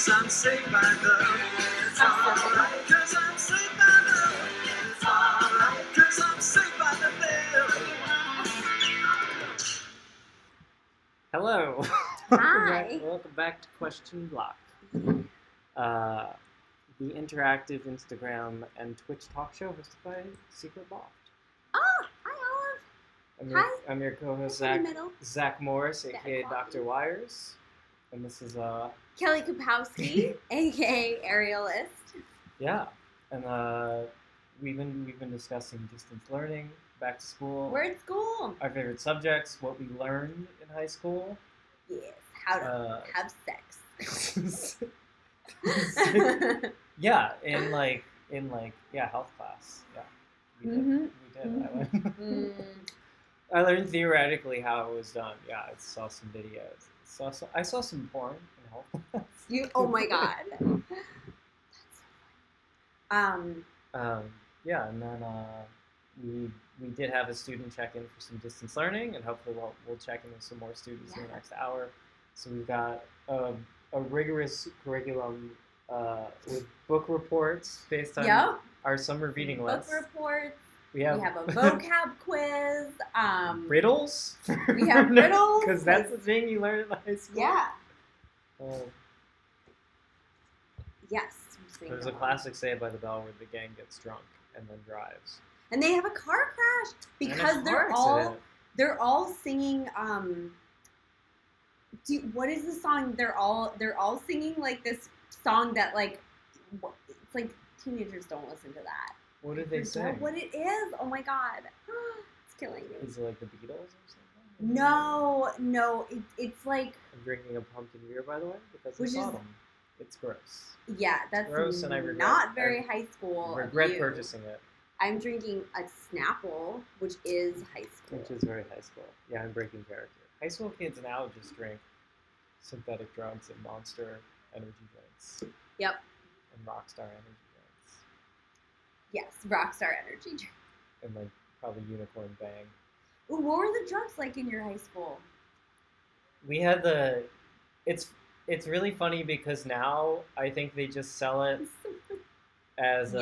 I'm saved by love. It's alright, 'cause I'm saved by love. It's alright, 'cause I'm saved by the bell. Hello. Hi. Welcome back to Question Block. The interactive Instagram and Twitch talk show hosted by Secret Loft. Oh, hi, Olive. I'm your co-host, In the middle. Zach Morris, Zach aka Coffee. Dr. Wires. And this is, Kelly Kapowski, aka Arielist. yeah. And we've been discussing distance learning, back to school. We're at school. Our favorite subjects, what we learned in high school. Yes, how to have sex. Yeah, in health class. Yeah, we did. I learned theoretically how it was done. Yeah, I saw some videos. I saw some porn in health class. Oh my god. That's so funny. Yeah, and then we did have a student check in for some distance learning, and hopefully we'll check in with some more students in the next hour. So we've got a rigorous curriculum with book reports based on our summer reading list. Book reports. We have a vocab quiz. Riddles. We have riddles. Because that's the thing you learn in high school. Yeah. Yes. There's a classic Saved by the Bell where the gang gets drunk and then drives. And they have a car crash because they're all singing. What is the song? They're all singing like this song that it's like teenagers don't listen to that. What did they say? What it is? Oh my god, it's killing me. Is it like the Beatles or something? No, it's like. I'm drinking a pumpkin beer, by the way, because I saw them. It's gross. Yeah, that's gross, and I regret, not very high school. I regret purchasing it. I'm drinking a Snapple, which is high school. Which is very high school. Yeah, I'm breaking character. High school kids now just drink synthetic drugs and Monster energy drinks. Yep. And Rockstar energy drinks. Yes, Rockstar energy drinks. And probably Unicorn Bang. Ooh, what were the drugs like in your high school? We had It's really funny because now I think they just sell it as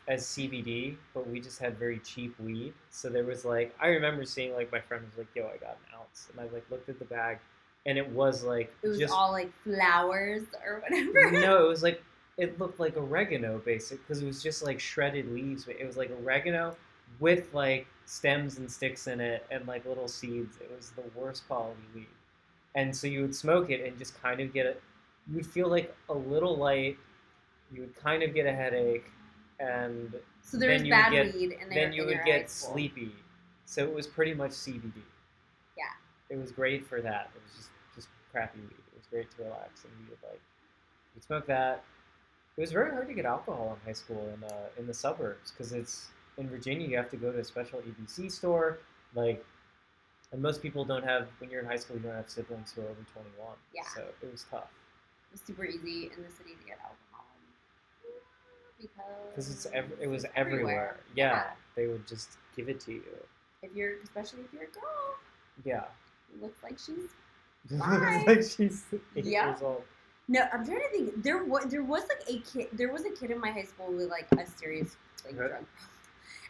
CBD, but we just had very cheap weed. So there was I remember seeing my friend was like, "Yo, I got an ounce," and I looked at the bag, and it was it was just all flowers or whatever. No, it was it looked like oregano, basic, because it was just shredded leaves. It was oregano with stems and sticks in it and little seeds. It was the worst quality weed. And so you would smoke it and just kind of you would feel a little light, you would kind of get a headache, and so there's bad weed in there. Then you would get sleepy. So it was pretty much CBD. Yeah. It was great for that. It was just crappy weed. It was great to relax, and we'd smoke that. It was very hard to get alcohol in high school in the suburbs, because in Virginia you have to go to a special ABC store, and most people don't have, when you're in high school, you don't have siblings who are over 21. Yeah. So it was tough. It was super easy in the city to get alcohol. Because it was everywhere. Yeah. They would just give it to you. Especially if you're a girl. Yeah. It looks like she's looks she's 8 years old. No, I'm trying to think. There was a kid in my high school with a serious drug problem.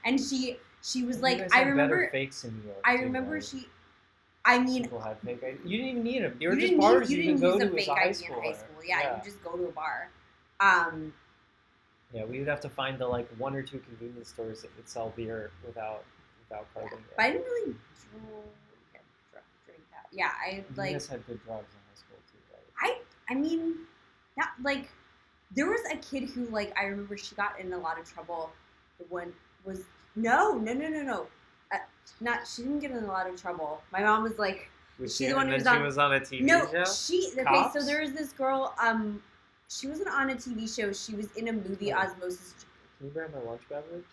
And she was I remember fakes in New York. I remember people had fake ID. You didn't even need them. You were just bars you didn't go to as a high schooler. In high school. Yeah, you just go to a bar. Yeah, we would have to find the 1 or 2 convenience stores that would sell beer without carding it. But I didn't really drink that. Yeah, I You guys had good drugs in high school too, right? I mean, not there was a kid who I remember she got in a lot of trouble. The one was no. She didn't get in a lot of trouble. My mom was Was she the one who was on? She was on a TV show? Okay, so there was this girl. She wasn't on a TV show. She was in a movie, Osmosis. Can you grab my lunch beverage?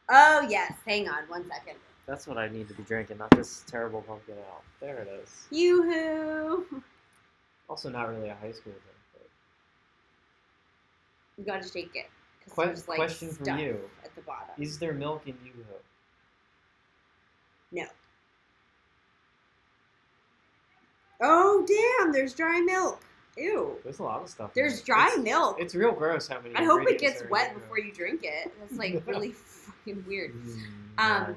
Oh yes. Hang on 1 second. That's what I need to be drinking, not this terrible pumpkin ale. There it is. Yoo-hoo! Also not really a high school drink, but... You gotta shake it. Question for you. At the bottom. Is there milk in Yoo-hoo? No. Oh, damn, there's dry milk. Ew. There's a lot of stuff. in There's it. dry It's- milk. It's real gross how many. I hope it ingredients gets are in wet it. before you drink it. That's like really fucking weird. I know.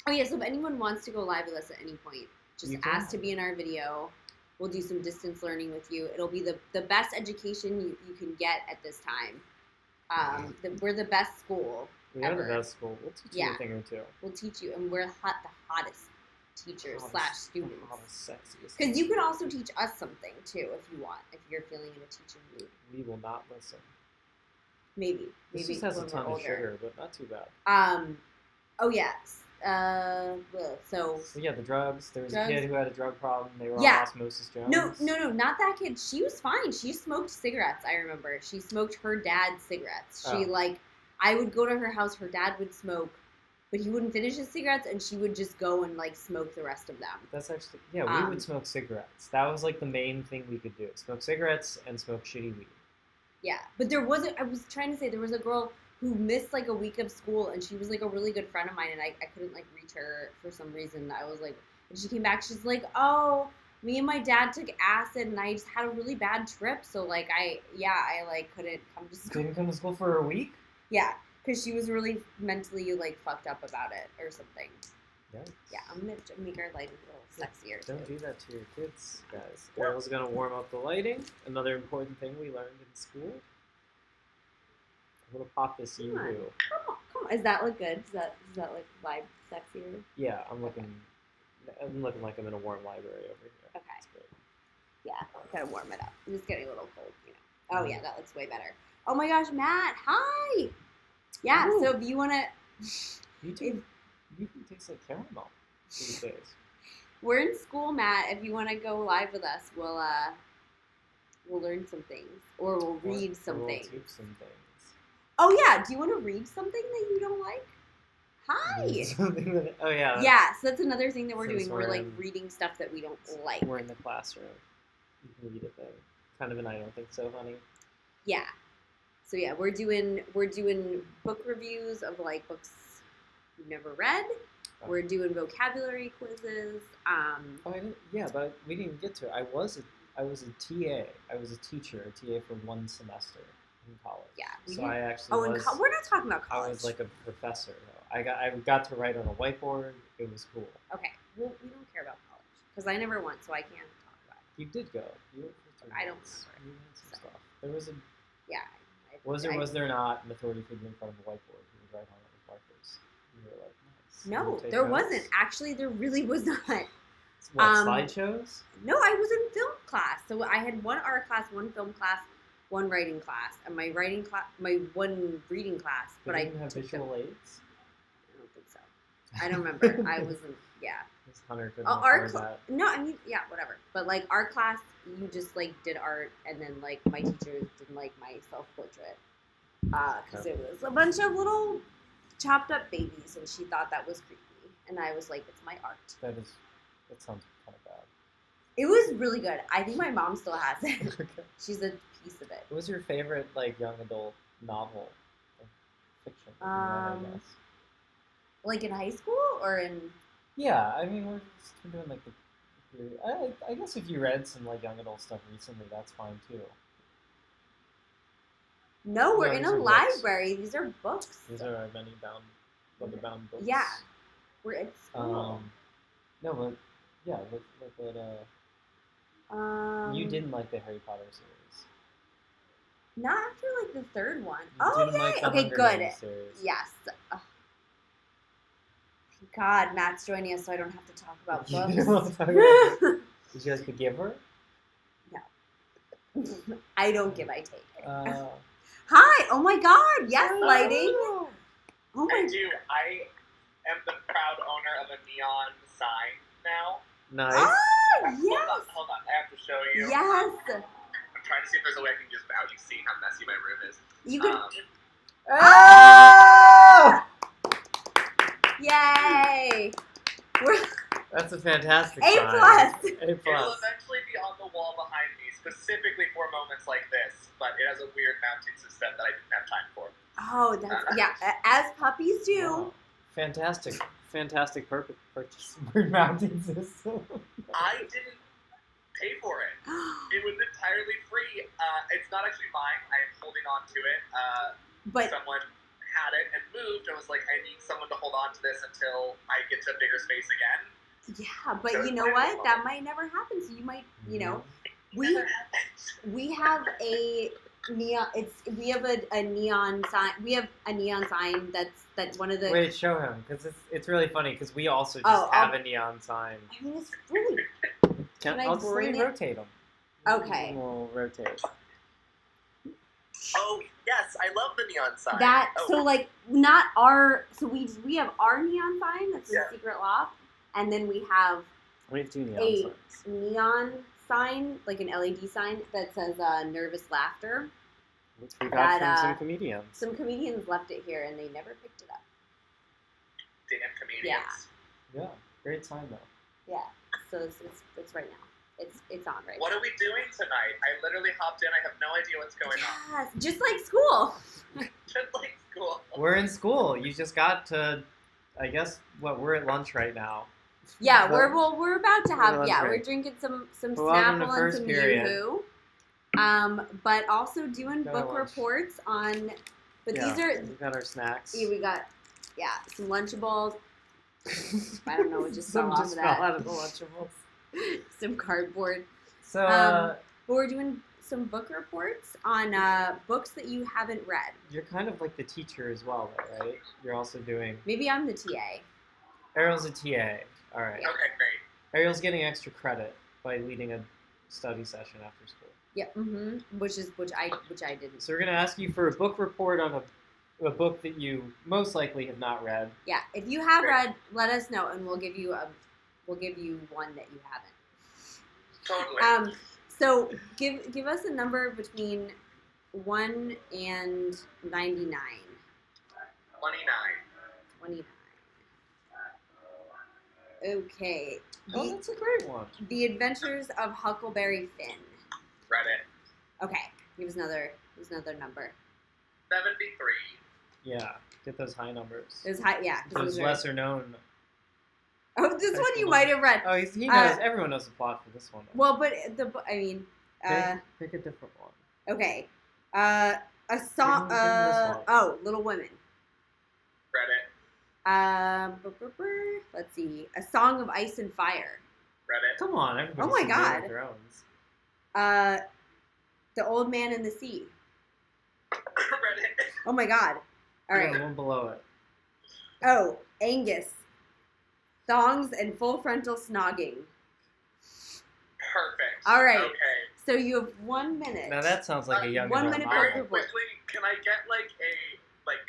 Oh yeah, so if anyone wants to go live with us at any point, just You ask can. to be in our video. We'll do some distance learning with you. It'll be the best education you can get at this time. We're the best school. We are the ever. best school. We'll teach you Yeah. a thing or two. We'll teach you, and we're the hottest teachers / students. The hottest, sexiest. Because you can also teach us something too if you want. If you're feeling in a teaching mood, We will not listen. maybe This just has a when ton we're of older. sugar, but not too bad. Oh yes. So So yeah, the drugs. There was Drugs. a kid who had a drug problem. They were Yeah. on Osmosis Jones. no, not that kid. She was fine. She smoked cigarettes. I remember she smoked her dad's cigarettes. She Oh. I would go to her house. Her dad would smoke, but he wouldn't finish his cigarettes, and she would just go and smoke the rest of them. That's actually we would smoke cigarettes. That was the main thing we could do: smoke cigarettes and smoke shitty weed. Yeah, but there wasn't. I was trying to say there was a girl who missed a week of school, and she was a really good friend of mine, and I couldn't reach her for some reason. I was and she came back. She's like, oh, me and my dad took acid, and I just had a really bad trip. So I couldn't come to school. Didn't come to school for a week. Yeah, because she was really mentally fucked up about it or something. Yikes. Yeah, I'm gonna make our lighting a little sexier. Don't too. do that to your kids, guys. Ariel's gonna warm up the lighting. Another important thing we learned in school. I'm gonna pop this Come on. yoo-hoo. Come on. Does that look good? Does that vibe sexier? Yeah, I'm looking like I'm in a warm library over here. Okay. That's great. Yeah, gotta warm it up. I'm just getting a little cold, Oh yeah, that looks way better. Oh my gosh, Matt, hi. Yeah, Ooh. so if you wanna, You can taste like caramel these days. we're in school, Matt. If you wanna go live with us, we'll learn some things or we'll read some We'll things. teach some things. Oh yeah, do you want to read something that you don't like? Hi. Something that, oh yeah. Yeah, so that's another thing that we're Since doing. We're we're in- reading stuff that we don't like. We're in the classroom. You can read a thing. Kind of an I don't think so, honey. Yeah. So yeah, we're doing book reviews of books you've never read. Oh. We're doing vocabulary quizzes. But we didn't get to it. I was a TA. I was a teacher, a TA for 1 semester in college. Yeah, we So did- I actually we're not talking about I college. was a professor though. I got to write on a whiteboard. It was cool. Okay, well we don't care about college because I never went, so I can't talk about it. You did go. You went for 3 I don't months. remember. You had some stuff. There was a Yeah. was there not an authority figure in front of a whiteboard who would write on it with markers? You were like, nice. You No, would take there notes? wasn't. Actually, there really was not. What, Um, slideshows? No, I was in film class. So I had 1 art class, 1 film class, 1 writing class, and my 1 reading class. They But I didn't have took visual them. aids? I don't think so. I don't remember. I wasn't. Yeah. This Hunter couldn't Art afford class. that. No, I mean, yeah, whatever. But art class, you just did art, and then my teacher didn't like my self portrait because it was a bunch of little chopped up babies, and she thought that was creepy, and I was like, it's my art. That sounds kind of bad. It was really good. I think my mom still has it. Okay. She's a piece of it. What was your favorite young adult novel or fiction? that you read, I guess? In high school or in? Yeah, I mean we're doing the period. I guess if you read some young adult stuff recently, that's fine too. No, we're No, in these a are books. library. These are books. These are many leather-bound books. Yeah, we're at school. No, but yeah, look at you didn't like the Harry Potter series. Not after the 3rd one. You Oh didn't like yay! the Okay, Hunger good. Games series. Yes. Ugh. Thank God, Matt's joining us, so I don't have to talk about You don't want to books. talk about books? Did you like The Giver? I don't give, I take. Hi! Oh my God! Yes, lighting. Oh I my. do. I am the proud owner of a neon sign now. Nice. Ah, yes. Hold on. I have to show you. Yes. I'm trying to see if there's a way I can just without you seeing how messy my room is. You could. Oh! Yay! We're That's a fantastic A+. sign. A+. It will eventually be on the wall behind me, specifically for moments like this, but it has a weird mounting system that I didn't have time for. Oh, that's as puppies do. Wow. Fantastic purchase. Mounting system. I didn't pay for it. It was entirely free. It's not actually mine. I am holding on to it. But Someone had it and moved and was like, I need someone to hold on to this until I get to a bigger space again. yeah, but So you it's know my what? fault. That might never happen. So you might, you know, we Never happened. we have a neon. We have a neon sign. We have a neon sign that's one of the. Wait, show him, because it's really funny, because we also just Oh, have a neon sign. I mean, it's really Can I I'll bring it? rotate them. okay. We'll rotate. Oh, yes, I love the neon sign. That Oh, so like not our. So we have our neon sign that's in Yeah. Secret Loft, and then we have We have two neon a signs. neon sign, like an LED sign that says nervous laughter. Which we that, got from some comedians. Some comedians left it here and they never picked it up. damn comedians. Yeah, great sign though. Yeah, so it's right now. It's on right What now. are we doing tonight? I literally hopped in. I have no idea what's going on. Yes, just like school. Just like school. We're in school. You just got to, I guess, we're at lunch right now. Yeah, But- we're about to have Well, yeah, that's we're right. drinking some Welcome to Snapple and first some period. Yoo-hoo. But also doing Got book lunch. reports on. But Yeah, these are we got our snacks. we got some Lunchables. I don't know, it just Some fell off just of that. fell out of the Lunchables. Some cardboard. So, But we're doing some book reports on books that you haven't read. you're kind of like the teacher as well, though, right? You're also doing. Maybe I'm the TA. Ariel's a TA. All right. Okay, great. Ariel's getting extra credit by leading a study session after school. Yeah. Which I didn't. So we're gonna ask you for a book report on a book that you most likely have not read. Yeah. If you have read, let us know, and we'll give you one that you haven't. Totally. So give us a number between 1 and 99. 29. 29. Okay. Oh, that's a great one. The Adventures of Huckleberry Finn. Read it. Okay. Give us another number. 73. Yeah, get those high numbers. It was high, yeah. 'cause it Those was lesser known. Oh, this high one you school might have read. Oh, he knows. Uh, Everyone knows the plot for this one. Well, but Pick a different one. okay. A song. Give him this one. Oh, Little Women. Read it. Let's see. A Song of Ice and Fire. Read it. Come on, everybody's Oh my seen Game God. of Thrones. The Old Man and the Sea. Read it. Oh my God. All Yeah, right. the one below it. Oh, Angus. Thongs and Full Frontal Snogging. Perfect. All right. Okay. So you have 1 minute. Now that sounds like a young 1 adult minute novel. book Very report. quickly, can I get like a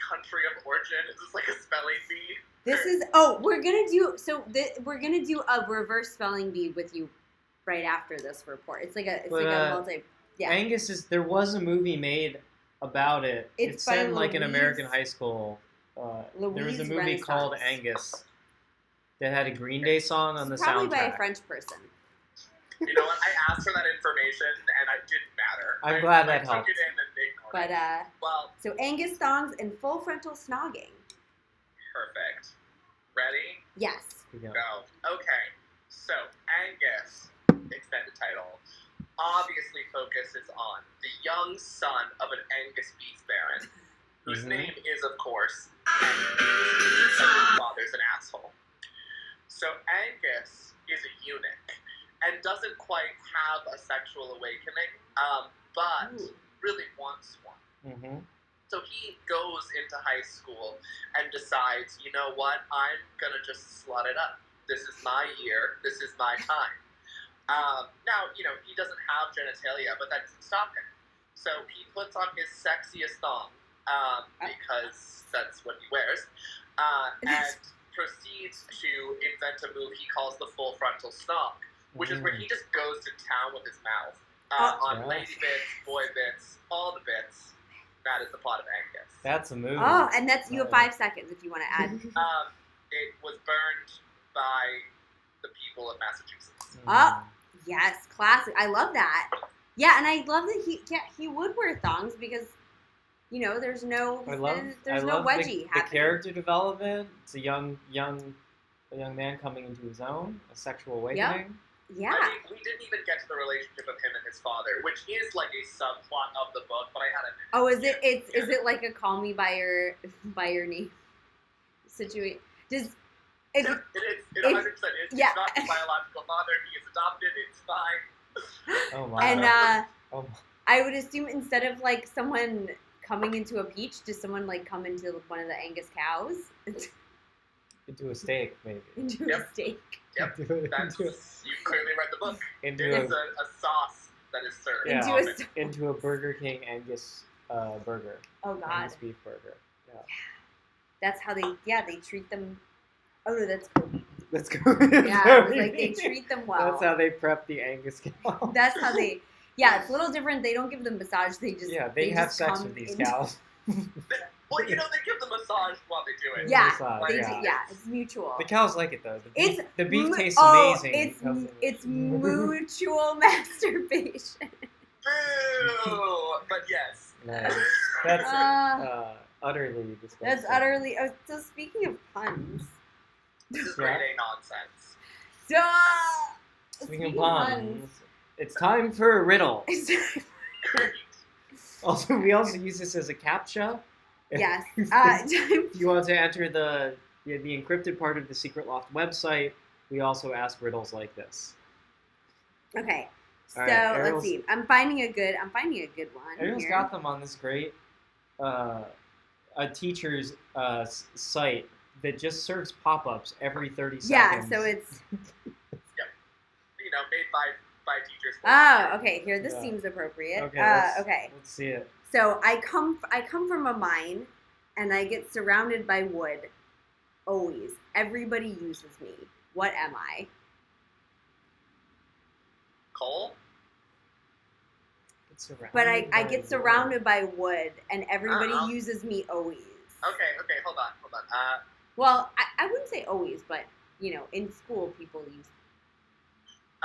country of origin? Is this like a spelling bee? This is we're gonna do a reverse spelling bee with you right after this report. It's like a multi. Yeah. Angus there was a movie made about it. It's It's set by in like an Louise- American high school. There was Louise a movie called Renaissance. Angus that had a Green Day song on the Probably soundtrack. by a French person. You know what? I asked for that information and it didn't matter. I'm glad I that helped. took it in and ignored But it. Well, so Angus thongs and full frontal snogging. perfect. Ready? Yes. You know. Go. Okay. So, Angus, extended title, obviously focuses on the young son of an Angus beast baron, whose Mhm. name is, of course, Angus. His father's an asshole. So, Angus is a eunuch and doesn't quite have a sexual awakening, but Ooh. really wants one. Mm-hmm. So he goes into high school and decides, you know what, I'm going to just slut it up. This is my year. This is my time. Now, he doesn't have genitalia, but that doesn't stop him. So he puts on his sexiest thong, because that's what he wears, and proceeds to invent a move he calls the full frontal snog, which is where he just goes to town with his mouth on Yes. lady bits, boy bits, all the bits. That is the plot of Angus. That's a movie. Oh, and that's you have 5 seconds if you want to add. It was burned by the people of Massachusetts. Oh. Yes, classic. I love that. Yeah, and I love that he would wear thongs because there's no I love wedgie the happening. character development. It's a young man coming into his own, a sexual awakening. Yeah. I mean, we didn't even get to the relationship of him and his father, which is like a subplot of the book, but I had a Oh, is it like a call me by your name situation? Does if it is. It if- 100% is. yeah. He's not his biological father. He is adopted. It's fine. Oh, wow. and Oh, I would assume instead of like someone coming into a peach, does someone like come into one of the Angus cows into a steak, maybe. into Yep. a steak? Yep. That's, into, you clearly read the book. into It is a, a sauce that is served. Yeah. Into often. into a Burger King Angus burger. Oh God, Angus beef burger. Yeah. that's how they treat them. Oh no, that's cool. Let's go. Yeah, I was like they treat them well. That's how they prep the Angus cow. That's how they. Yeah, it's a little different. They don't give them massage. They just they have just sex come with these into- cows. Well, you know, they give the massage while they do it. Yeah, Massage, they yeah. do, yeah, it's mutual. The cows like it though. The beef mu- tastes oh, amazing. It's mutual masturbation. Boo! But yes. Nice. That's utterly disgusting. That's utterly. Oh, so speaking of puns, This is grade A nonsense. so Speaking of puns, it's time for a riddle. Also, we also use this as a CAPTCHA. Yes. If you want to enter the encrypted part of the Secret Loft website, we also ask riddles like this. Okay. So All right, Ariel's- let's see. I'm finding a good one Ariel's here. got them on this great a teacher's site that just serves pop-ups every 30 Yeah. seconds. So it's. You know, made by teachers. Oh, okay. Here, this Yeah. seems appropriate. Okay, Okay. Let's see it. So I come from a mine, and I get surrounded by wood. Always, everybody uses me. What am I? Coal? But I get surrounded by wood, and everybody Uh-oh. uses me always. Okay, hold on. Well, I wouldn't say always, but you know, in school people use.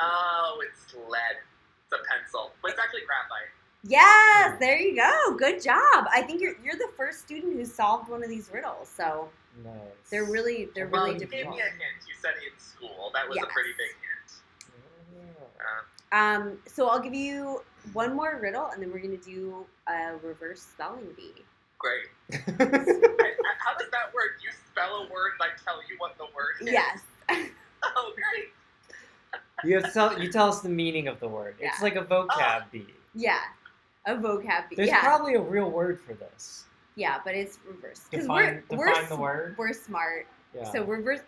Oh, it's lead. It's a pencil. But it's actually graphite. Yes, there you go. Good job. I think you're the first student who solved one of these riddles. So Nice. they're really Well, really you gave difficult. me a hint. You said in school. That was Yes. a pretty big hint. So I'll give you one more riddle, and then we're gonna do a reverse spelling bee. Great. Oh. How does that work? You spell a word and I tell you what the word is? Yes. Oh, great. you tell us the meaning of the word. It's Yeah. like a vocab bee. Yeah. A vocab bee. There's Yeah. probably a real word for this. Yeah, but it's reverse. 'Cause Define the word. We're smart. Yeah. So reverse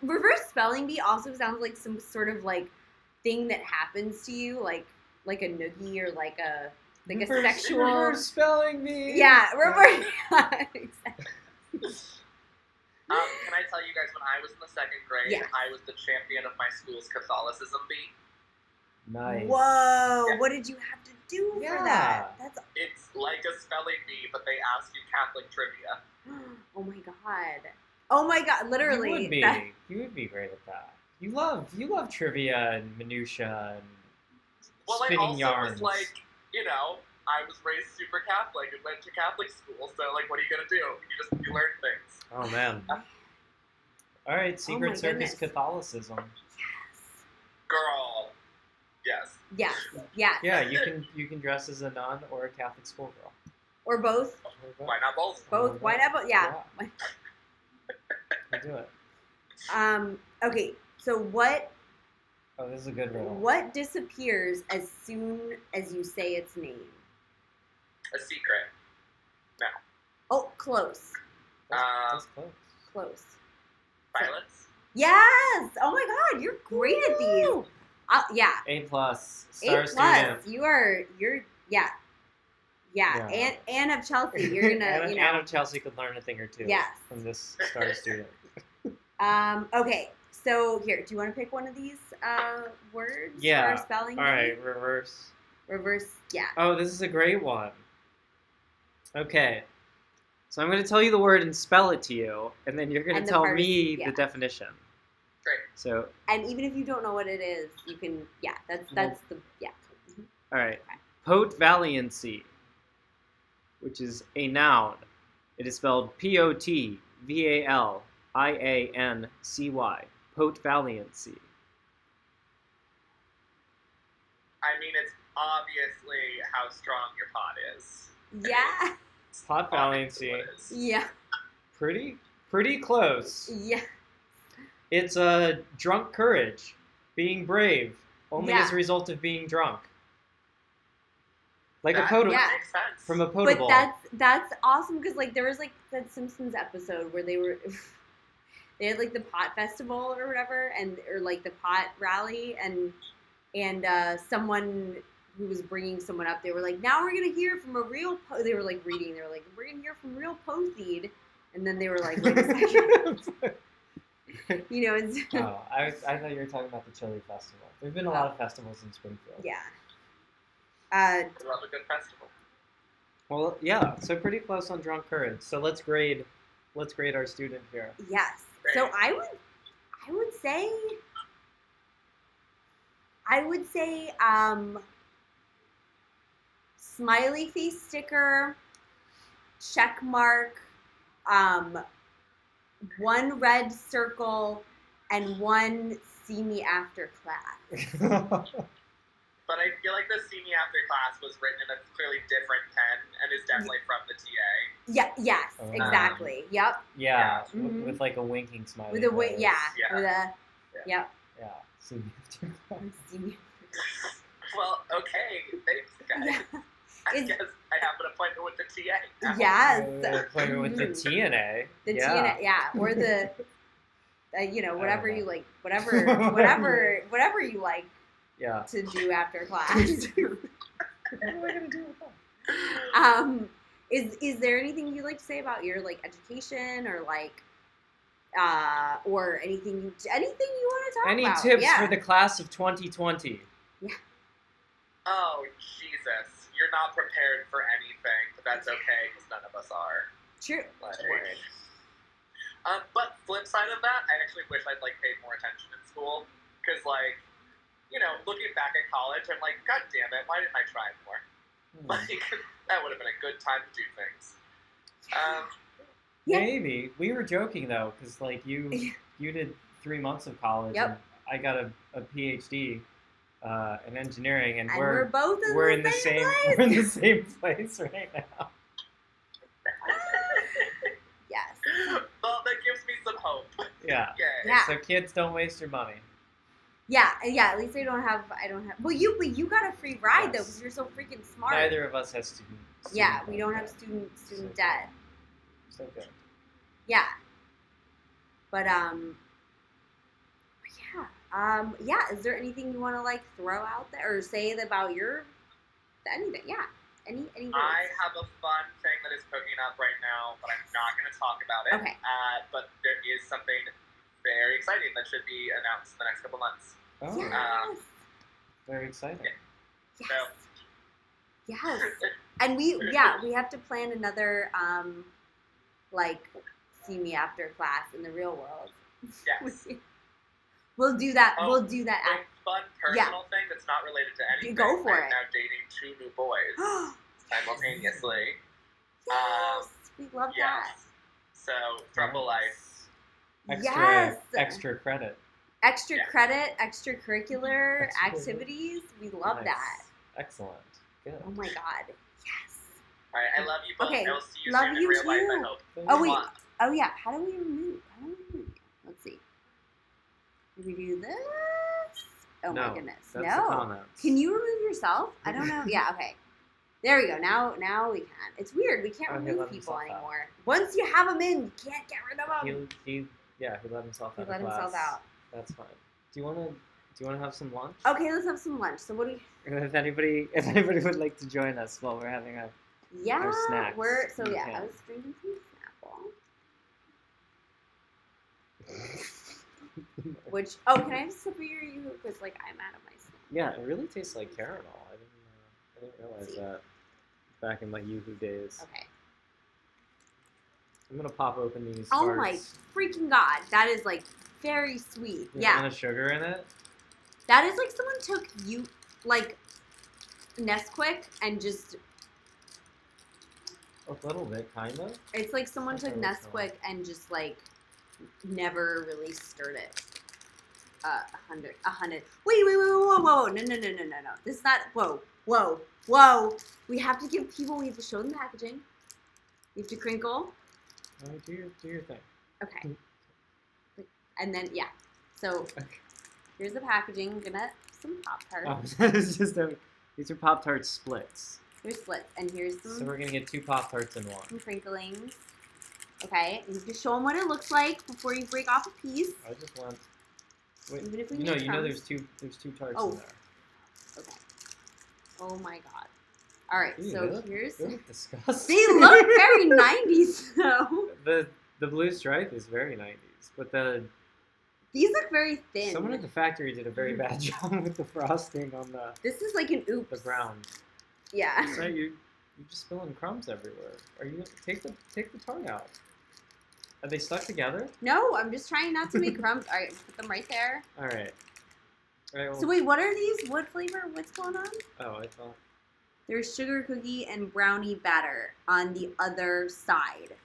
spelling bee also sounds like some sort of like thing that happens to you, like a noogie or like a sexual. Reverse spelling bee. Yeah, reverse. Exactly. Can I tell you guys, when I was in the second grade, Yeah. I was the champion of my school's Catholicism bee. Nice. Whoa! Yeah. What did you have to do for Yeah. that? That's It's like a spelling bee, but they ask you Catholic trivia. oh my god! Oh my god! Literally. You would be. that- You would be great at that. You love trivia and minutia and Well, I spinning also yarns. was like, you know, I was raised super Catholic and went to Catholic school, so like, what are you gonna do? You learn things. Oh man. All right, Secret my Circus goodness. Catholicism. Yes. Girl. Yes. Yes. Yes. Yeah, you can dress as a nun or a Catholic schoolgirl. Or both. Why not both? Both. Why not both? Yeah. You do it. Okay. So what Oh, this is a good riddle. what disappears as soon as you say its name? A secret. Oh, close. That's close. Close. Violence. Yes. Oh my God, you're great at these. Woo! Yeah. A plus. A Star plus. student. You're yeah. Yeah. Anne of Chelsea. You're gonna Anna of Chelsea could learn a thing or two Yes. from this star student. Okay. So here, do you want to pick one of these words Yeah. for our spelling All bee? right, reverse. Reverse. Yeah. Oh, this is a great one. Okay. So I'm going to tell you the word and spell it to you, and then you're going And to the tell parts, me yeah. the definition. Great. So, And even if you don't know what it is, you can. Yeah. That's the yeah. all right. Pote valiancy, which is a noun. It is spelled Potvalliancy. Pote valiancy. I mean, it's obviously how strong your pot is. Yeah. Pot Obviously valiancy. what it is. Yeah. Pretty close. Yeah. It's a drunk courage, being brave, only as Yeah. a result of being drunk. Like That a potable Yeah. makes sense. from a potable. But that's awesome because like there was like that Simpsons episode where they had like the pot festival or whatever or like the pot rally and someone who was bringing someone up, they were like, now we're gonna hear from a real they were like reading, they were like, we're gonna hear from real Poseid, and then they were like, wait a second. You know, it's Oh, I thought you were talking about the Chili Festival. There's been a lot of festivals in Springfield. yeah. I love a good festival. Well, yeah. So pretty close on drunk courage. So let's grade our student here. Yes. Great. So I would say smiley face sticker, check mark, one red circle, and one see me after class. But I feel like the See Me After class was written in a clearly different pen and is definitely from the TA. Yeah. Yes. Exactly. Yep. Yeah, Mhm. with like a winking smiley. With a face. yeah. Yeah. With a Yeah. yep. Yeah. See me after class. See me. Well, okay, thanks, guys. Yeah. I Is- guess I have an appointment with the TA. now. Yes. Appointment with the Mhm. TNA. The yeah. TNA, yeah, or the, whatever know. you like, whatever you like Yeah. to do after class. What am I gonna do with that? Is there anything you'd like to say about your like education or like, or anything you want to talk Any about? tips Yeah. for the class of 2020? Oh, Jesus. You're not prepared for anything, but that's okay, because none of us are. True. Like, Word. but flip side of that, I actually wish I'd, like, paid more attention in school, because, like, you know, looking back at college, I'm like, God damn it, why didn't I try more? Like, that would have been a good time to do things. Yeah. Maybe. We were joking though, because like you did 3 months of college, Yep. and I got a PhD in engineering, and, And we're both in the same place. we're in the same place right now. Yes. Well, that gives me some hope. Yeah. Yay. Yeah. So kids, don't waste your money. Yeah. At least I don't have. Well, you got a free ride though Yes. because you're so freaking smart. Neither of us has student. Yeah, we debt don't have yet. student debt. So good. Yeah. But yeah. Is there anything you want to like throw out there or say about your anything? Yeah. Any words? I have a fun thing that is cooking up right now, but I'm not going to talk about it. Okay. But there is something very exciting that should be announced in the next couple months. Oh, Yes. very exciting. Yes. Yes. And we have to plan another like see me after class in the real world. Yes. We'll do that. Oh, We'll do that. A fun personal thing that's not related to anything. go for I'm it. now dating 2 new boys simultaneously. Yes, we love Yes. So, Trouble Life. that. Extra, Yes. extra credit. Extra Yeah. credit, extracurricular Extra- activities. We love Nice. that. Excellent. Good. Oh my god. Yes. All right, I love you both. Okay, I will see you love soon in you real life, too. I hope. Oh, wait. Mwah. Oh yeah. How do we remove? Let's see. Do we do this? Oh No, my goodness. That's No. the comments. Can you remove yourself? I don't know. Yeah, okay. There we go. Now we can. It's weird. We can't Oh, he remove let people himself out. anymore. Once you have them in, you can't get rid of them. He let himself He out. let of himself class. out. That's fine. Do you wanna have some lunch? Okay, let's have some lunch. So what do we? If anybody would like to join us while we're having our Yeah, snacks. we're so You yeah. can. I was drinking some Snapple. Which can I have a sip of your yoo-hoo? Because like I'm out of my snack. Yeah, it really tastes like caramel. I didn't realize See. that back in my Yoo-hoo days. Okay. I'm gonna pop open these. Oh my tarts. freaking god, that is like very sweet. You Yeah, want a sugar in it? that is like someone took like Nesquik and just. A little bit, kind of. It's like someone took Okay, let's Nesquik and just like never really stirred it. 100. Wait, whoa. No. This is not, whoa. We have to give people, we have to show them the packaging. We have to crinkle. Do your thing. Okay. And then, yeah. So, here's the packaging. I'm gonna some Pop-Tarts. Oh, it's just these are Pop-Tart splits. Here's splits. And here's some, So we're gonna get 2 Pop-Tarts in one. some crinklings. Okay. And you have to show them what it looks like before you break off a piece. I just want. Wait, Even if we you make know, crumbs. there's two tarts Oh. in there. Okay. Oh my god. Alright, Ew, so here's... They look disgusting. They look very 90s, though. The blue stripe is very 90s, but These look very thin. someone at the factory did a very bad job with the frosting on the This is like an oops. the brown. Yeah. So you're just spilling crumbs everywhere. Are you take the tart out? Are they stuck together? No, I'm just trying not to make crumbs. Alright, put them right there. All right. All right. Well, So wait, what are these? What flavor? What's going on? oh, I thought. There's sugar cookie and brownie batter on the other side.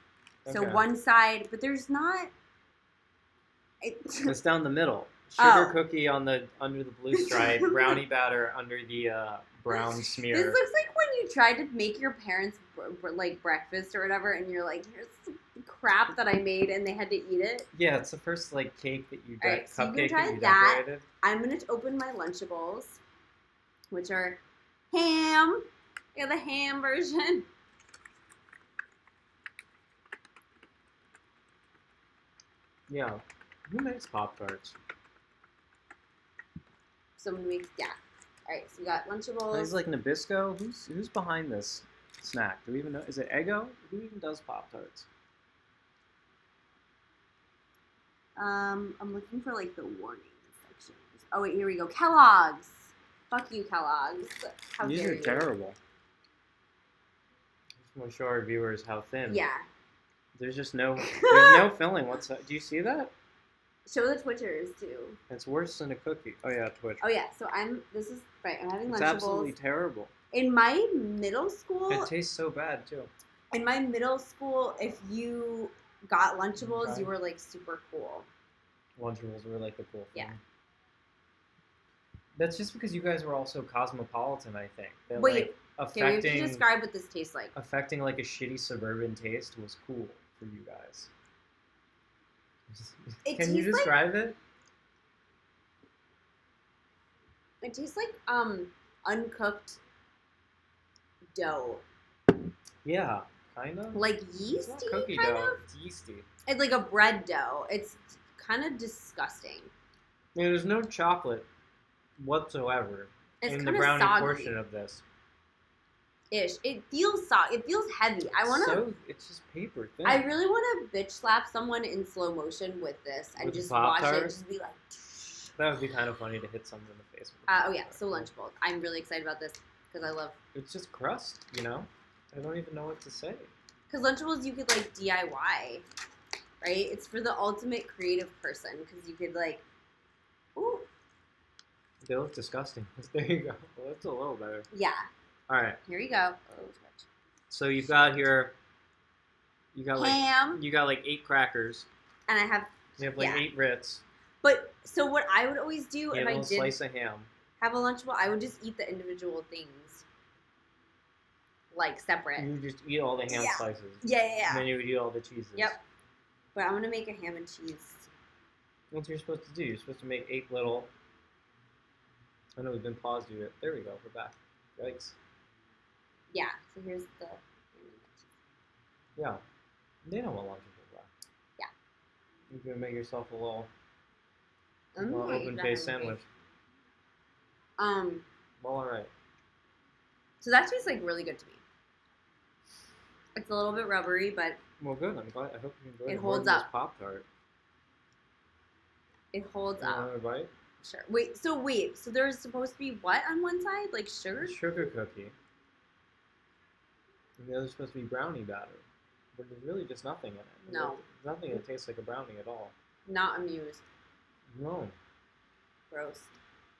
So Okay. one side, but there's not... It's down the middle. Sugar Oh. cookie under the blue stripe, brownie batter under the brown smear. This looks like when you tried to make your parents like breakfast or whatever, and you're like, here's some crap that I made, and they had to eat it. Yeah, it's the first like cake that you Alright, so you can cupcake try that you that. decorated. I'm gonna open my Lunchables, which are ham. Yeah, the ham version. Yeah. Who makes Pop-Tarts? Someone makes, yeah. Alright, so we got Lunchables. Is like Nabisco? Who's behind this snack? Do we even know? Is it Eggo? Who even does Pop-Tarts? I'm looking for like the warning sections. Oh wait, here we go. Kellogg's. Fuck you, Kellogg's. How These dare are you? terrible. Just want to show our viewers how thin. Yeah. There's just no filling whatsoever. Do you see that? Show the Twitchers too. It's worse than a cookie. Oh yeah, Twitch. Oh yeah, so I'm having It's Lunchables. absolutely terrible. In my middle school, It tastes so bad too. if you got Lunchables, Okay. you were like super cool. Lunchables were like the cool thing. Yeah. That's just because you guys were also cosmopolitan, I think. That, Wait, like, okay, we have to affecting describe what this tastes like. affecting like a shitty suburban taste was cool for you guys. It Can you tastes like- describe it? It tastes like uncooked dough, Yeah, kind of. like It's yeasty, not cookie kind dough. of. It's yeasty. It's like a bread dough. It's kind of disgusting. Yeah, there's no chocolate whatsoever It's in kind the of brownie soggy. portion of this. Ish. It feels soft. It feels heavy. I want to. So it's just paper thin. I really want to bitch slap someone in slow motion with this and With the just watch it. Pop-Tart? Just be like. That would be kind of funny to hit someone in the face with. Oh yeah. So Lunchables. I'm really excited about this because I love. It's just crust, you know? I don't even know what to say. Because Lunchables you could like DIY, right? It's for the ultimate creative person because you could like. Ooh. They look disgusting. There you go. Well, that's a little better. Yeah. All right. Here we go. Oh, touch. So you've got here. You got like Ham. you got like 8 crackers. And I have. You have like Yeah. 8 Ritz. But so what I would always do You if have a I little did slice of ham. have a Lunchable, I would just eat the individual things like separate. You just eat all the ham Yeah. slices. Yeah. And then you would eat all the cheeses. Yep. But I'm gonna make a ham and cheese. What's you're supposed to do? You're supposed to make 8 little. I know we've been paused. There we go. We're back. Yikes. Yeah. So here's the. Yeah. They know what Lunchables are. Yeah. You can make yourself a little I'm gonna eat open that faced ham and sandwich. cake. Well, alright. So that tastes like really good to me. It's a little bit rubbery, but Well, good. I'm glad. I hope you enjoyed It it more holds than this up. Pop-Tart. it holds You up. want a bite? Sure. Wait. So there's supposed to be what on one side? Like sugar? Sugar cookie. And the other's supposed to be brownie batter. But there's really just nothing in it. No. There's nothing that tastes like a brownie at all. Not amused. No. Gross.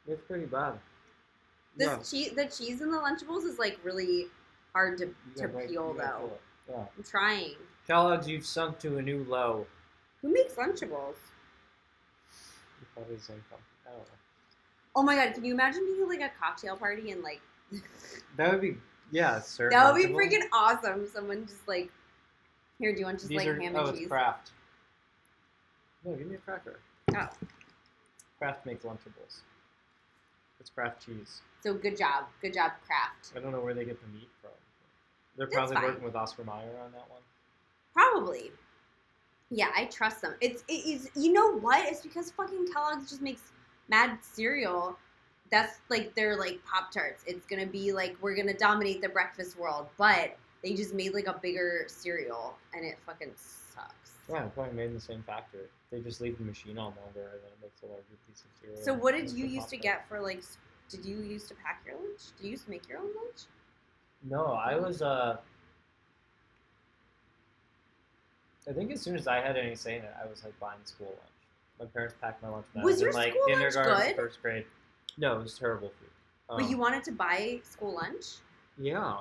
It's pretty bad. This Yeah, the cheese in the Lunchables is like really hard to you gotta break- peel you gotta though. peel it. Yeah. I'm trying. Kellogg's, you've sunk to a new low. Who makes Lunchables? Probably the same fun. I don't know. Oh my god, can you imagine being like a cocktail party and like That would be serve that would be Lunchables. freaking awesome. Someone just like, here, do you want just These like are, ham oh, and it's cheese? Kraft. No, give me a cracker. Oh, Kraft makes Lunchables. It's Kraft cheese. so good job, Kraft. I don't know where they get the meat from. They're That's probably fine. working with Oscar Mayer on that one. Probably. Yeah, I trust them. It is. You know what? It's because fucking Kellogg's just makes mad cereal. That's like their like Pop-Tarts. It's gonna be like we're gonna dominate the breakfast world, but they just made like a bigger cereal and it fucking sucks. Yeah, probably made in the same factory. They just leave the machine on longer and then it makes a larger piece of cereal. So what did Makes you the used to Pop-Tart. get for like? Did you used to pack your lunch? Did you used to make your own lunch? No, I was I think as soon as I had any say in it, I was like buying school lunch. My parents packed my lunch when I Was was your in like school lunch kindergarten, good? first grade. No, it was terrible food. But you wanted to buy school lunch? Yeah.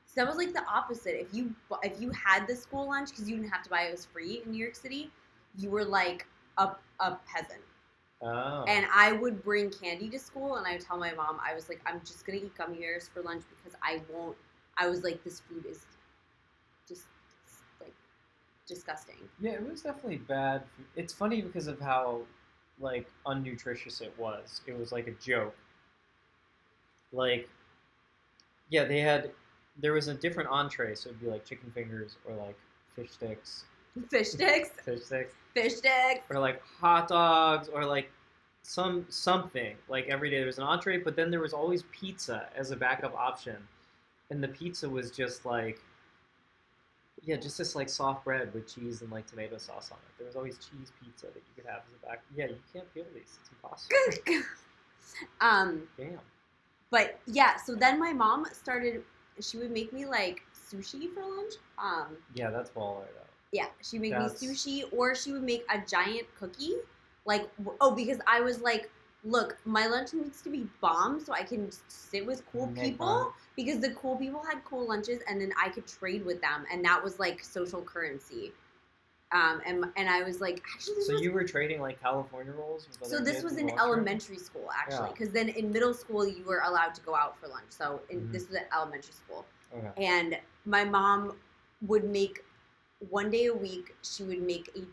So that was like the opposite. If you had the school lunch because you didn't have to buy it, it was free in New York City. You were like a peasant. Oh. And I would bring candy to school, and I would tell my mom, I was like, I'm just gonna eat gummy bears for lunch because I won't. I was like, this food is just like disgusting. Yeah, it was definitely bad. It's funny because of how like unnutritious it was. It was like a joke. Like, yeah, there was a different entree, so it'd be like chicken fingers or like fish sticks, Fish sticks, or like hot dogs or like something. Like every day there was an entree, but then there was always pizza as a backup option, and the pizza was just like, yeah, just this like soft bread with cheese and like tomato sauce on it. There was always cheese pizza that you could have as a back. Yeah, you can't peel these. It's impossible. Damn. But yeah, so then my mom started. She would make me like sushi for lunch. Yeah, that's baller though. Yeah, she'd make That's- me sushi, or she would make a giant cookie. Like, oh, because I was like, look, my lunch needs to be bomb so I can sit with cool Make people. fun. Because the cool people had cool lunches, and then I could trade with them, and that was like social currency. And I was like, actually, this So was you were trading like California rolls? With so other this kids was in in the lunchroom? elementary school, actually, Yeah. because then in middle school you were allowed to go out for lunch. So Mhm. this was at elementary school, Okay. and my mom would make one day a week. She would make a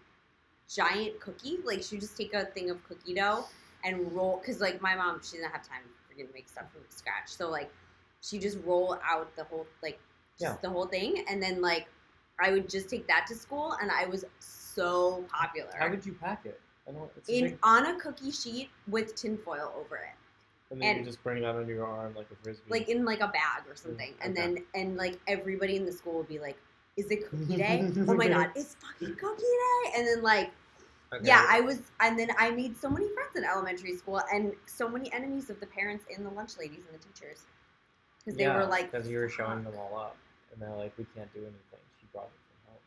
giant cookie. Like she would just take a thing of cookie dough and roll. Because like my mom, she didn't have time to make stuff from scratch. So like she just roll out the whole the whole thing, and then like I would just take that to school, and I was so popular. How would you pack it? I don't. It's a big, on a cookie sheet with tinfoil over it, and then you and- just bring it out under your arm like a frisbee. like in like a bag or something, and Okay. then and like everybody in the school would be like, "Is it cookie day? Oh my god, it's fucking cookie day!" And then like Okay. yeah, and then I made so many friends in elementary school, and so many enemies of the parents and the lunch ladies and the teachers, because they were like, because you were showing "Fuck." them all up, and they're like, we can't do anything. She brought it from home.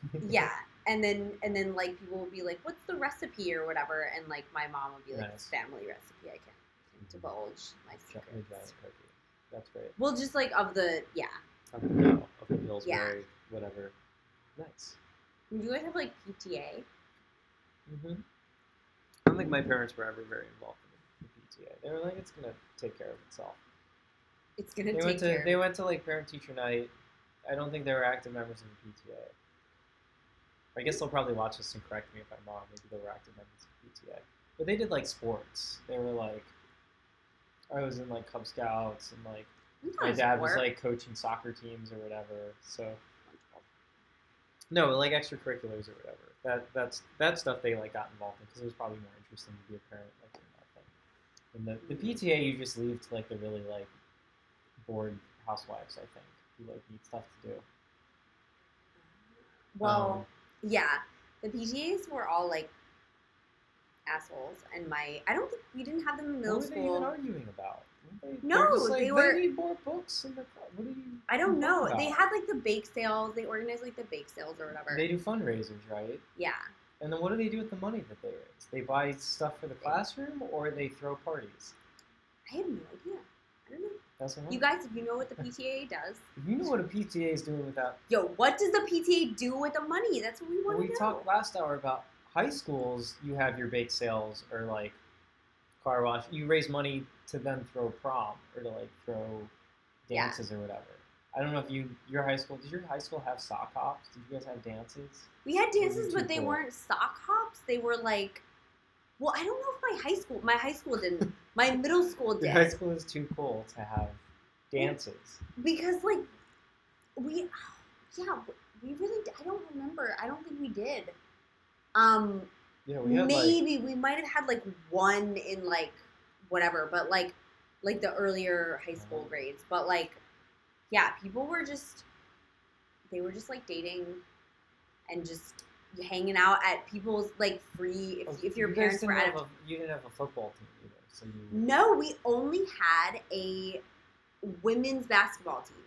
It's beyond. Yeah, and then like people would be like, "What's the recipe?" or whatever, and like my mom would be like, Nice. "Family recipe. I can't divulge my Giant secrets." cookie. That's great. Well, just like of the Of the Pillsbury, Yeah. whatever. Nice. Do you guys have like PTA? I don't think my parents were ever very involved in the PTA. They were like, it's gonna take care of itself. It's gonna They take went to care. they went to like parent teacher night. I don't think they were active members of the PTA. I guess they'll probably watch this and correct me if I'm wrong. Maybe they were active members of PTA. But they did like sports. They were like, I was in like Cub Scouts, and like my dad was like coaching soccer teams or whatever. So no, like extracurriculars or whatever. That stuff they like got involved in because it was probably more interesting to be a parent like doing that thing. And the PTA you just leave to like the really like bored housewives, I think, who like need stuff to do. Well, yeah, the PTAs were all like assholes, and I don't think we didn't have them in middle What were they even school. arguing about? Weren't No, they're just, like, they were- They need more books in the. What are you? I don't know. talking They about? had like the bake sales. They organized like the bake sales or whatever. They do fundraisers, right? Yeah. And then what do they do with the money that they raise? They buy stuff for the classroom, or they throw parties. I have no idea. I don't know. That's what You guys, if you know what the PTA does, If you know what a PTA is doing with that, yo, what does the PTA do with the money? That's what we want to we know. talked last hour about high schools, you have your bake sales or like car wash. You raise money to then throw prom or to like throw Yeah. dances or whatever. I don't know if your high school, did your high school have sock hops? Did you guys have dances? We had Or were dances, you but too they cool? weren't sock hops. They were like, well, I don't know if my high school didn't. My middle school Your high did. school is too cool to have dances. Because like we really I don't remember. I don't think we did. Yeah, we had like Maybe we might have had like one in like whatever, but like the earlier high school grades. But like yeah, people were just like dating and just hanging out at people's like free if your you guys parents were didn't at have you didn't have a football team either, so you No, we only had a women's basketball team.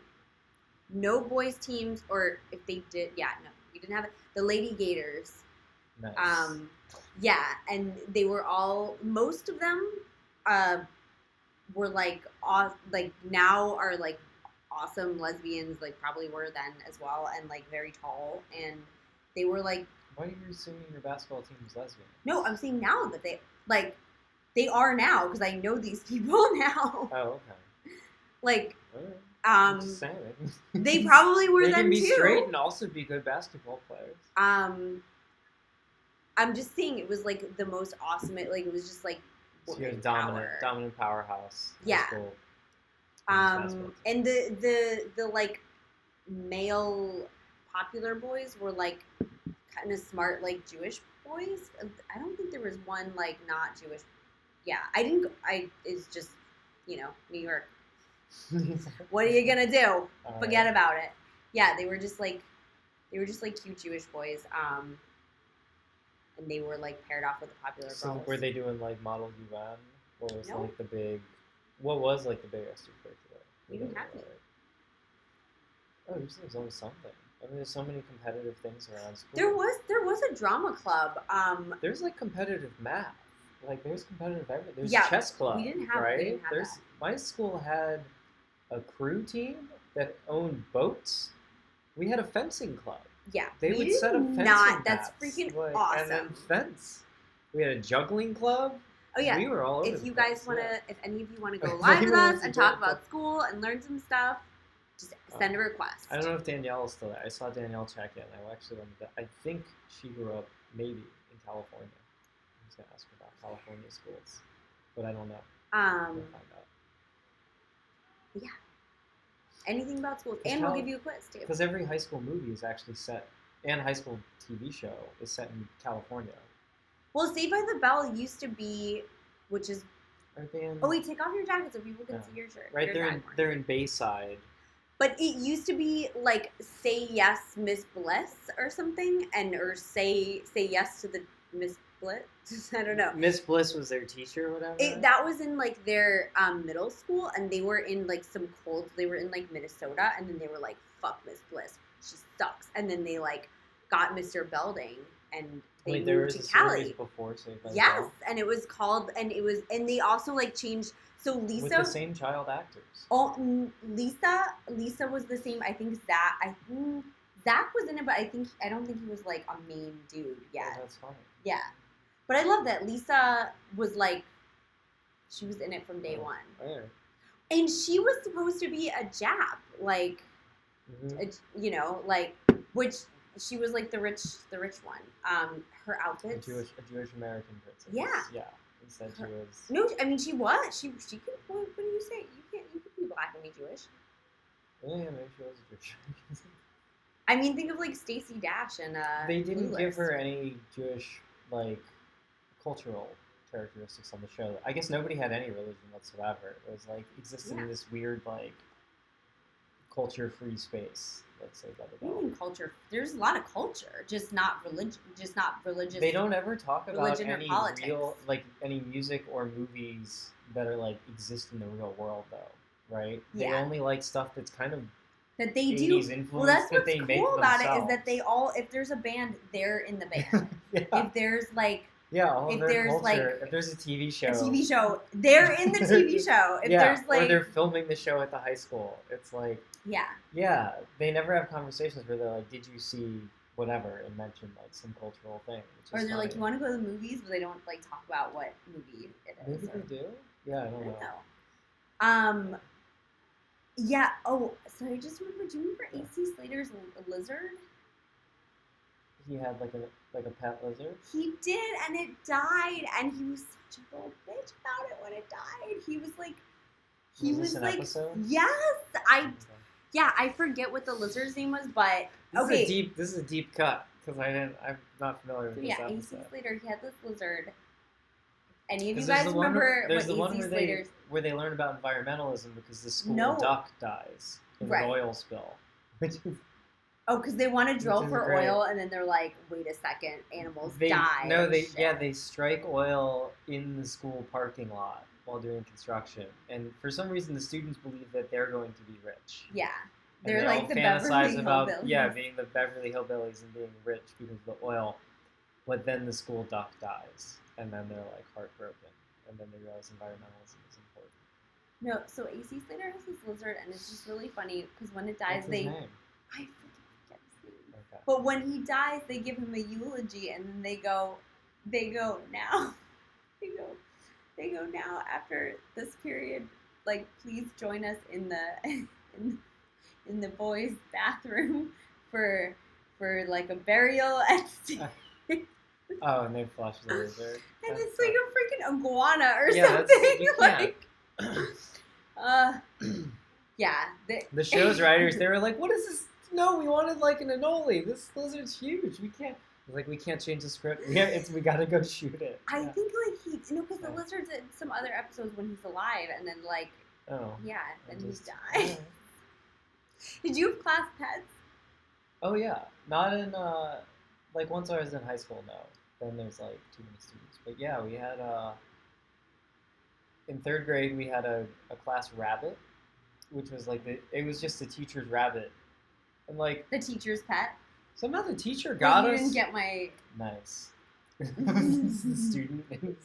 No boys teams, or if they did, yeah, no, we didn't have it. The Lady Gators. nice. Yeah, and they were all, most of them, were like now are like awesome lesbians, like probably were then as well, and like very tall, and they were like. Why are you assuming your basketball team is lesbian? No, I'm saying now that they are now because I know these people now. Oh, okay. Like, Alright. I'm just saying. they probably were they then can be too. straight and also be good basketball players. I'm just saying it was like the most awesome. It was just like So you're a woman dominant powerhouse. Yeah. High school basketball team. And the like male popular boys were like kind of smart like Jewish boys. I don't think there was one like not Jewish. Yeah, it's just New York. What are you gonna do? Forget about it. Yeah, they were just like cute Jewish boys. And they were like paired off with the popular So girls. were they doing like Model UN? What was No. like the big? What was like the big extracurricular? We didn't have any. Oh, usually there's always something. I mean, there's so many competitive things around school. There was a drama club. There's like competitive math. Like there's competitive everything. There's Yeah, chess club. we didn't have right. that. My school had a crew team that owned boats. We had a fencing club. Yeah, They we would did set up fencing That's mats, freaking like, awesome. And then fence. We had a juggling club. Oh yeah. We were all over If the you place, guys want to, yeah. if any of you want to go If live with anyone us wants to and go talk to- about school and learn some stuff, just send a request. I don't know if Danielle is still there. I saw Danielle check in. I actually wanted to. I think she grew up maybe in California. I was gonna ask her about California schools, but I don't know. We'll find out. Yeah. Anything about schools, and Cal- we'll give you a quiz too. Because every high school movie is actually set, and high school TV show is set in California. Well, Saved by the Bell used to be, which is. Are they in? Oh wait, take off your jacket so people can Yeah. see your shirt. Right, your they're in, jacket. they're in Bayside. But it used to be like "Say Yes, Miss Bliss" or something, or say yes to the Miss Bliss. I don't know. Miss Bliss was their teacher or whatever. That was in like their middle school, and they were in like some cold. They were in like Minnesota, and then they were like, "Fuck Miss Bliss, she sucks." And then they like got Mr. Belding, and they Wait, there moved was to a Cali. series before Saved by the Yes, Bell? and it was called, and they also like changed. So With Lisa, the same child actors. Lisa was the same. I think Zach was in it, but I don't think he was like a main dude yet. Oh, that's fine. Yeah, but I love that Lisa was like, she was in it from day one, Yeah. and she was supposed to be a Jap, like, Mm-hmm. like which she was like the rich one. Her A outfits. Jewish American princess. Yeah. Yeah. Instead she was. No, I mean she was. She could. What do you say? You could be black and be Jewish. Yeah, maybe she was a Jewish. I mean, think of like Stacey Dash and They didn't Clueless. give her any Jewish like cultural characteristics on the show. I guess nobody had any religion whatsoever. It was like existed in this weird like culture-free space. Let's say that. What do you mean culture? There's a lot of culture, just not religion. Just not religious. They don't ever talk about religion or any politics. real like any music or movies that are like exist in the real world though, right? They Yeah. only like stuff that's kind of That they 80s do. influence Well, that's that what's they make cool about it is themselves. that they all. If there's a band, they're in the band. yeah. If there's like Yeah, all if of their there's, culture. like, If there's a TV show, a TV show, they're in the TV show. If yeah, there's like or they're filming the show at the high school. It's like, yeah. yeah, they never have conversations where they're like, "Did you see whatever and mention like some cultural thing. Which Or is they're like, funny. you want to go to the movies, but they don't like talk about what movie it is. Maybe they do. Yeah, I I don't don't know. know. Yeah. Oh, so I just remember. Do you remember AC Slater's lizard? He had like a pet lizard. He did, and it died, and he was such a little bitch about it when it died. He was like, Was this an episode? yes, I forget what the lizard's name was, but This is a deep cut because I'm not familiar with So this yeah, AC episode. Slater, he had this lizard. Any of you 'Cause guys remember there's what the one AC where Slater's? they learn about environmentalism because the school No. duck dies in Right. an oil spill, which is Oh, because they want to drill Which is for great. oil, and then they're like, "Wait a second, animals die." No, and shit. they strike oil in the school parking lot while doing construction, and for some reason the students believe that they're going to be rich. Yeah, And they're they like all the fantasize Beverly about Hillbillies. being the Beverly Hillbillies and being rich because of the oil, but then the school duck dies, and then they're like heartbroken, and then they realize environmentalism is important. No, so AC Slater has this lizard, and it's just really funny because when it dies, What's his name? I forget his name. Okay. But when he dies, they give him a eulogy, and then they go now, they go now after this period. Like, please join us in the in the boys' bathroom for like a burial at sea. Oh, and they flush the lizard. And it's like a freaking iguana or Yeah, something. you can't. Yeah. The show's writers, they were like, "What is this? No, we wanted like an anole. This lizard's huge. We can't." Like, we can't change the script. We gotta go shoot it. I Yeah. think like because the Yeah. lizard's in some other episodes when he's alive, and then like Oh. then Just- he dies. Did you have class pets? Oh yeah, not in like once I was in high school. No, then there's like too many students. But yeah, we had in third grade we had a class rabbit, which was like it was just the teacher's rabbit, and like The teacher's pet. somehow the teacher Well, got you us. didn't get my. Nice. The student is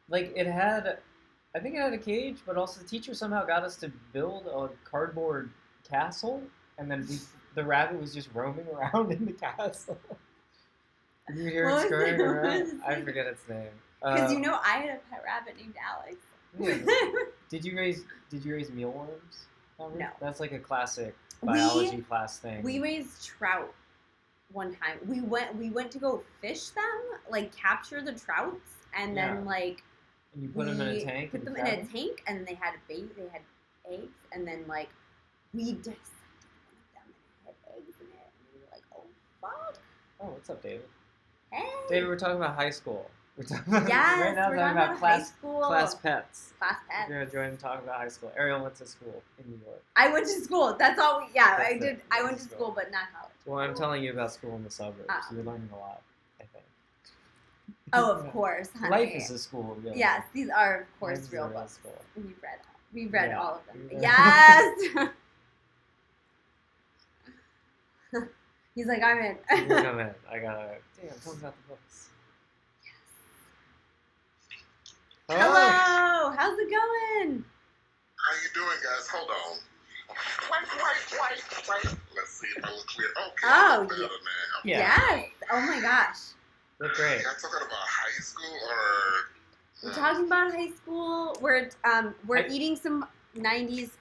like it had, I think it had a cage, but also the teacher somehow got us to build a cardboard castle, and then the rabbit was just roaming around in the castle. You hear What it was scurrying it? What around. was its I name? forget its name. Because I had a pet rabbit named Alex. Yeah. Did you raise mealworms? Robert? No. That's like a classic biology class thing. We raised trout one time. We went to go fish them, like capture the trouts, and Yeah. then like And you put them in a tank. Put and them fed in a them? tank, and they had they had eggs, and then like we dissected one of them, and it had eggs in it, and we were like, oh fuck, Oh, what's up, David? hey. David, we're talking about high school. We're talking about, Yes, right now we're talking about high school. class pets. Class If pets. you're enjoying talking about high school. Ariel went to school in New York. I went to school. That's all. I That's did. it. I You went went to to school, school. but not college. Well, I'm telling you about school in the suburbs. Ah. You're learning a lot, I think. Oh, of course, honey. Life is a school, really. Yes, these are of course Life is a real real books. school. We've read Yeah. all of them. Yeah. Yes. He's like, I'm in. Come in. I gotta. Damn, tell me about the books. Oh, Hello. How's it going? How you doing, guys? Hold on. Let's see if I look clear. Okay, Oh, I look better yeah. now. yeah. Yes. Oh my gosh. Look great. Y'all talking about high school or? We're talking about high school. We're I- eating some '90s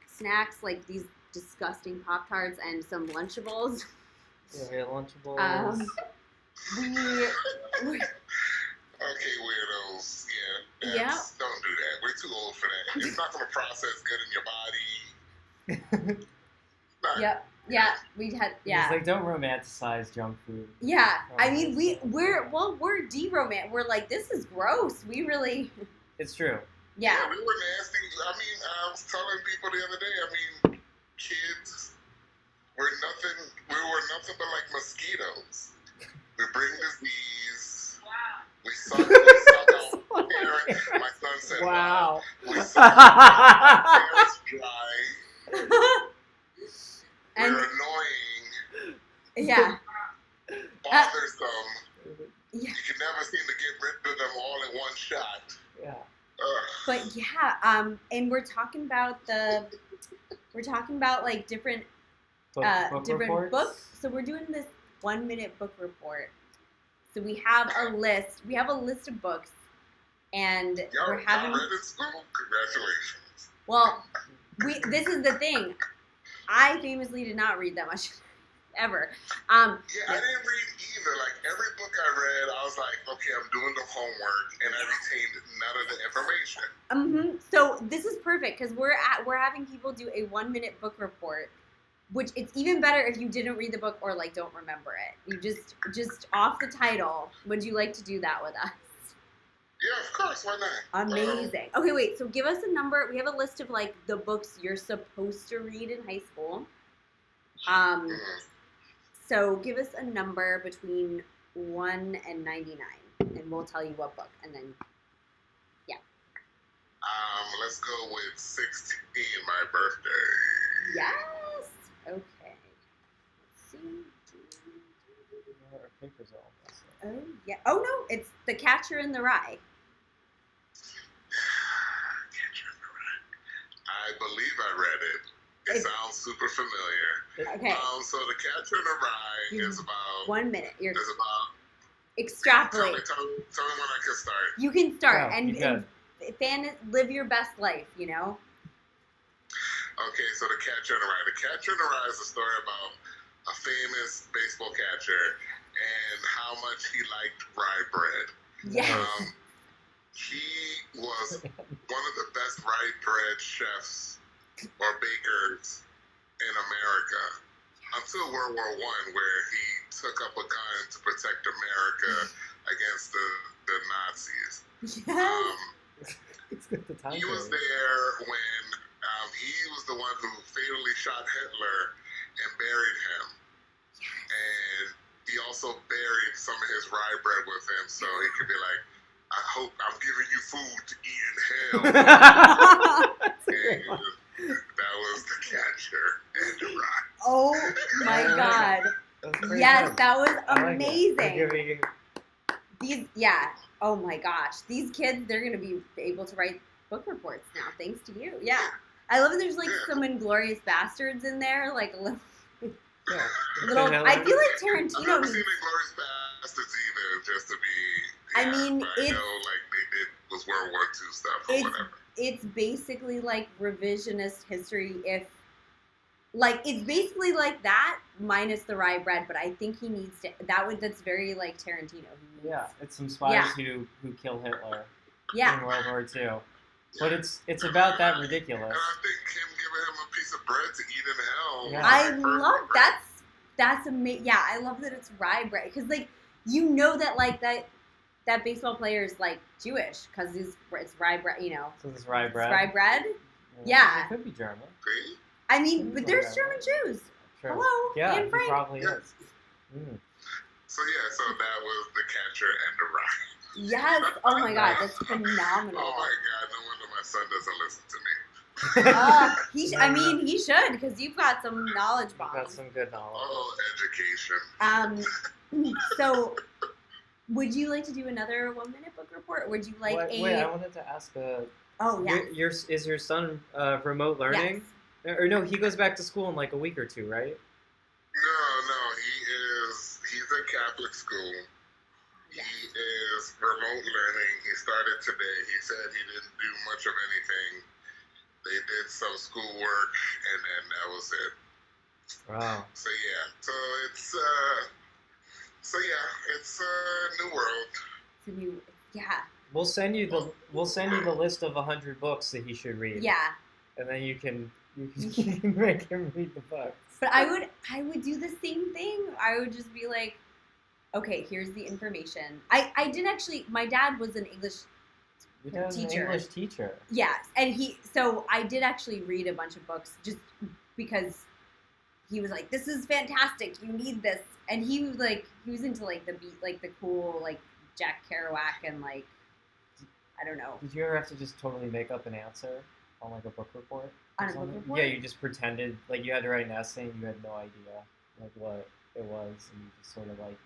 snacks like these disgusting Pop-Tarts and some Lunchables. Yeah, we had Lunchables. We Okay, weirdos. Yeah. Yeah. Don't do that. We're too old for that. It's not gonna process good in your body. Not- Yep. Yeah. We had. Yeah. It's like, don't romanticize junk food. Yeah, I Oh, mean that's so we're de-romant. We're like, this is gross. We really, It's true. yeah. We were nasty. I mean, I was telling people the other day. I mean, kids were nothing. We were nothing but like mosquitoes. We bring disease. We suck out parents. My son said, Wow. We suck out parents dry. And We're annoying, yeah, bothersome. yeah. You can never seem to get rid of them all in one shot. Yeah. Ugh. But yeah, and we're talking about like different book different reports? books. So we're doing this 1-minute book report. So we have a list. We have a list of books, and we're having. Y'all read in school? Congratulations. Well, this is the thing. I famously did not read that much ever. Yeah, I didn't read either. Like every book I read, I was like, okay, I'm doing the homework, and I retained none of the information. So this is perfect because we're having people do a 1-minute book report, which it's even better if you didn't read the book or like don't remember it. You just off the title. Would you like to do that with us? Yeah, of course. Why not? Amazing. Okay, wait. So give us a number. We have a list of like the books you're supposed to read in high school. So give us a number between 1 and 99, and we'll tell you what book, and then let's go with 16, my birthday. yes. Okay. Let's see. Our papers are all messed up. Oh yeah. Oh no, it's The Catcher in the Rye. Catcher in the Rye. I believe I read it. It sounds super familiar. Okay. So The Catcher in the Rye is about 1 minute. You're is about. extrapolate. Tell me when I can start. You can start Wow, and live your best life. You know. Okay, so The Catcher in the Rye. The Catcher in the Rye is a story about a famous baseball catcher and how much he liked rye bread. Yes. He was one of the best rye bread chefs or bakers in America until World War I, where he took up a gun to protect America against the Nazis. Yes. It's good the time He was period. there when he was the one who fatally shot Hitler and buried him. And he also buried some of his rye bread with him so he could be like, I hope I'm giving you food to eat in hell. That's a great And one. that was The Catcher and the Rye. Oh my God. That's pretty Yes, good. that was I like it. amazing. We're giving- Oh my gosh. These kids, they're going to be able to write book reports now, thanks to you. Yeah. I love that there's like some Inglorious Bastards in there, like a little. yeah. Little, I feel like I've Tarantino. never seen Inglourious Bastards either, just to be. I mean, but I know like they did was World War II stuff or whatever. It's basically like revisionist history. It's basically like that minus the rye bread, but I think he needs to. That's very like Tarantino. Yeah, it's some spies who kill Hitler Yeah. in World War II. But it's about that ridiculous. And I think him giving him a piece of bread to eat in hell. Yeah. I love that's amazing. Yeah, I love that it's rye bread because like you know that like that baseball player is like Jewish because it's rye bread. You know, So this rye bread. it's rye bread. Yeah. It could be German. See? I mean, Seems but like there's that, German right? Jews. Sure. Hello, Yeah, Anne he Frank. probably Yeah. is. Mm. So that was The Catcher and the Rye. Yes. Oh my God, that's phenomenal. Oh my God, no wonder my son doesn't listen to me. I mean, he should because you've got some knowledge Got bombs. some good knowledge. Oh, education. So, would you like to do another 1-minute book report? Or would you like Wait, I wanted to ask. Oh yeah. Is your son remote learning? Or no, he goes back to school in like a week or two, right? No, he's in Catholic school. He is remote learning. He started today. He said he didn't do much of anything. They did some schoolwork, and then that was it. Wow. So it's a new world. So We'll send you the list of 100 books that he should read. yeah. And then you can make him read the books. But I would do the same thing. I would just be like, okay, here's the information. I did actually. My dad was an English Your dad's an teacher. English teacher. Yes, and so I did actually read a bunch of books just because he was like, "This is fantastic. You need this." And he was into like the beat, like the cool like Jack Kerouac and like I don't know. Did you ever have to just totally make up an answer on like a book report? or On a book something? report? Yeah, you just pretended like you had to write an essay and you had no idea like what it was, and you just sort of like.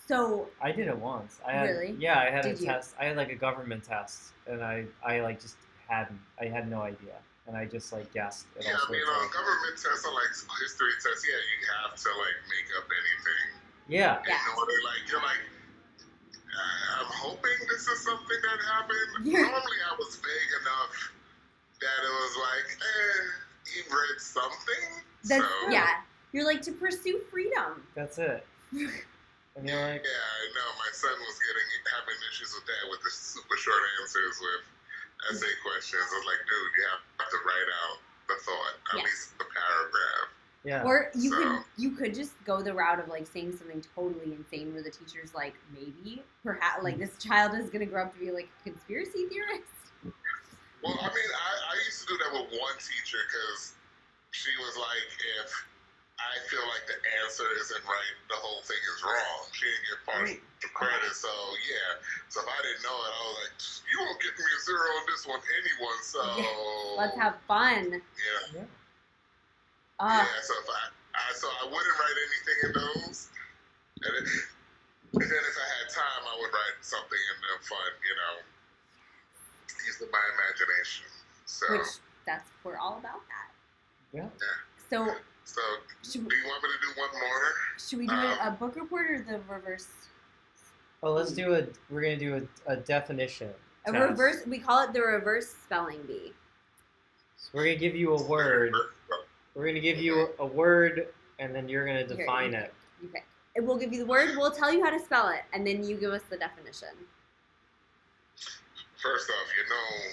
So I did it once. I had, Really? Yeah, I had Did a you? test. I had like a government test, and I like just hadn't. I had no idea. and I just like guessed it Yeah, all I mean, sorts of. government tests or like history tests, yeah, you have to like make up anything. Yeah. Yeah. In order, like, you're like, I'm hoping this is something that happened. Yeah. Normally, I was vague enough that it was like, he read something. That's, so, yeah. You're like, to pursue freedom. That's it. And you're like, Yeah, I know. My son was having issues with that, with the super short answers with essay questions. I was like, dude, you have to write out the thought, at Yeah. least the paragraph. yeah. Or So- you could just go the route of like saying something totally insane where the teacher's like, maybe, perhaps, like this child is gonna grow up to be like a conspiracy theorist. Well, I mean, I used to do that with one teacher because she was like, if I feel like the answer isn't right, the whole thing is wrong. She didn't get partial credit, so yeah. So if I didn't know it, I was like, you won't get me a 0 on this one, anyone. So Let's have fun. yeah. Uh, Yeah, so if I wouldn't write anything in those, and then if I had time, I would write something in them fun, using my imagination. So, Which we're all about that. Yeah. So so should, do you want me to do one more? should we do a book report or the reverse? Oh, we're gonna do a definition. A test. reverse. We call it the reverse spelling bee. So we're gonna give you a word. We're gonna give you a word, and then you're gonna define it. You pick. And we'll give you the word. We'll tell you how to spell it, and then you give us the definition. First off, you know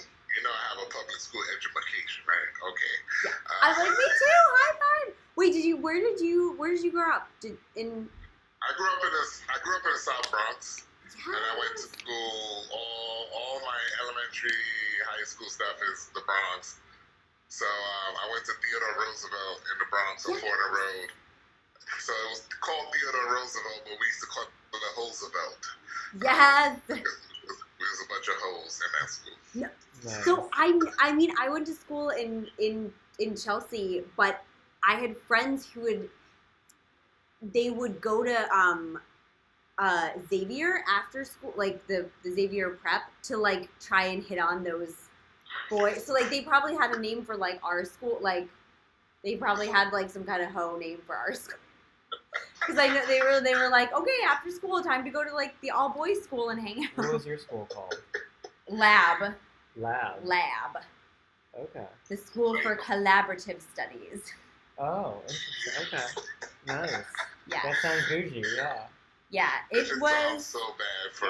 I have a public school education, right? Okay. Yeah. I like me too. High five. Wait, where did you grow up? I grew up in the South Bronx. And I went to school, all my elementary, high school stuff is the Bronx. So I went to Theodore Roosevelt in the Bronx on Porter Road. So it was called Theodore Roosevelt, but we used to call it the Roosevelt. Yes. There was a bunch of hoes in that school. Nice. So I mean I went to school in Chelsea, but I had friends who would go to Xavier after school, like the Xavier prep, to like try and hit on those boys. So like they probably had a name for like our school, like they probably had like some kind of hoe name for our school. Because I know they were like, okay, after school, time to go to like the all boys school and hang What out. was your school called? Lab. Okay. The School for Collaborative Studies. Oh, interesting. Okay. Nice. Yeah. That sounds bougie. Yeah. Yeah, It it sounds was. so bad for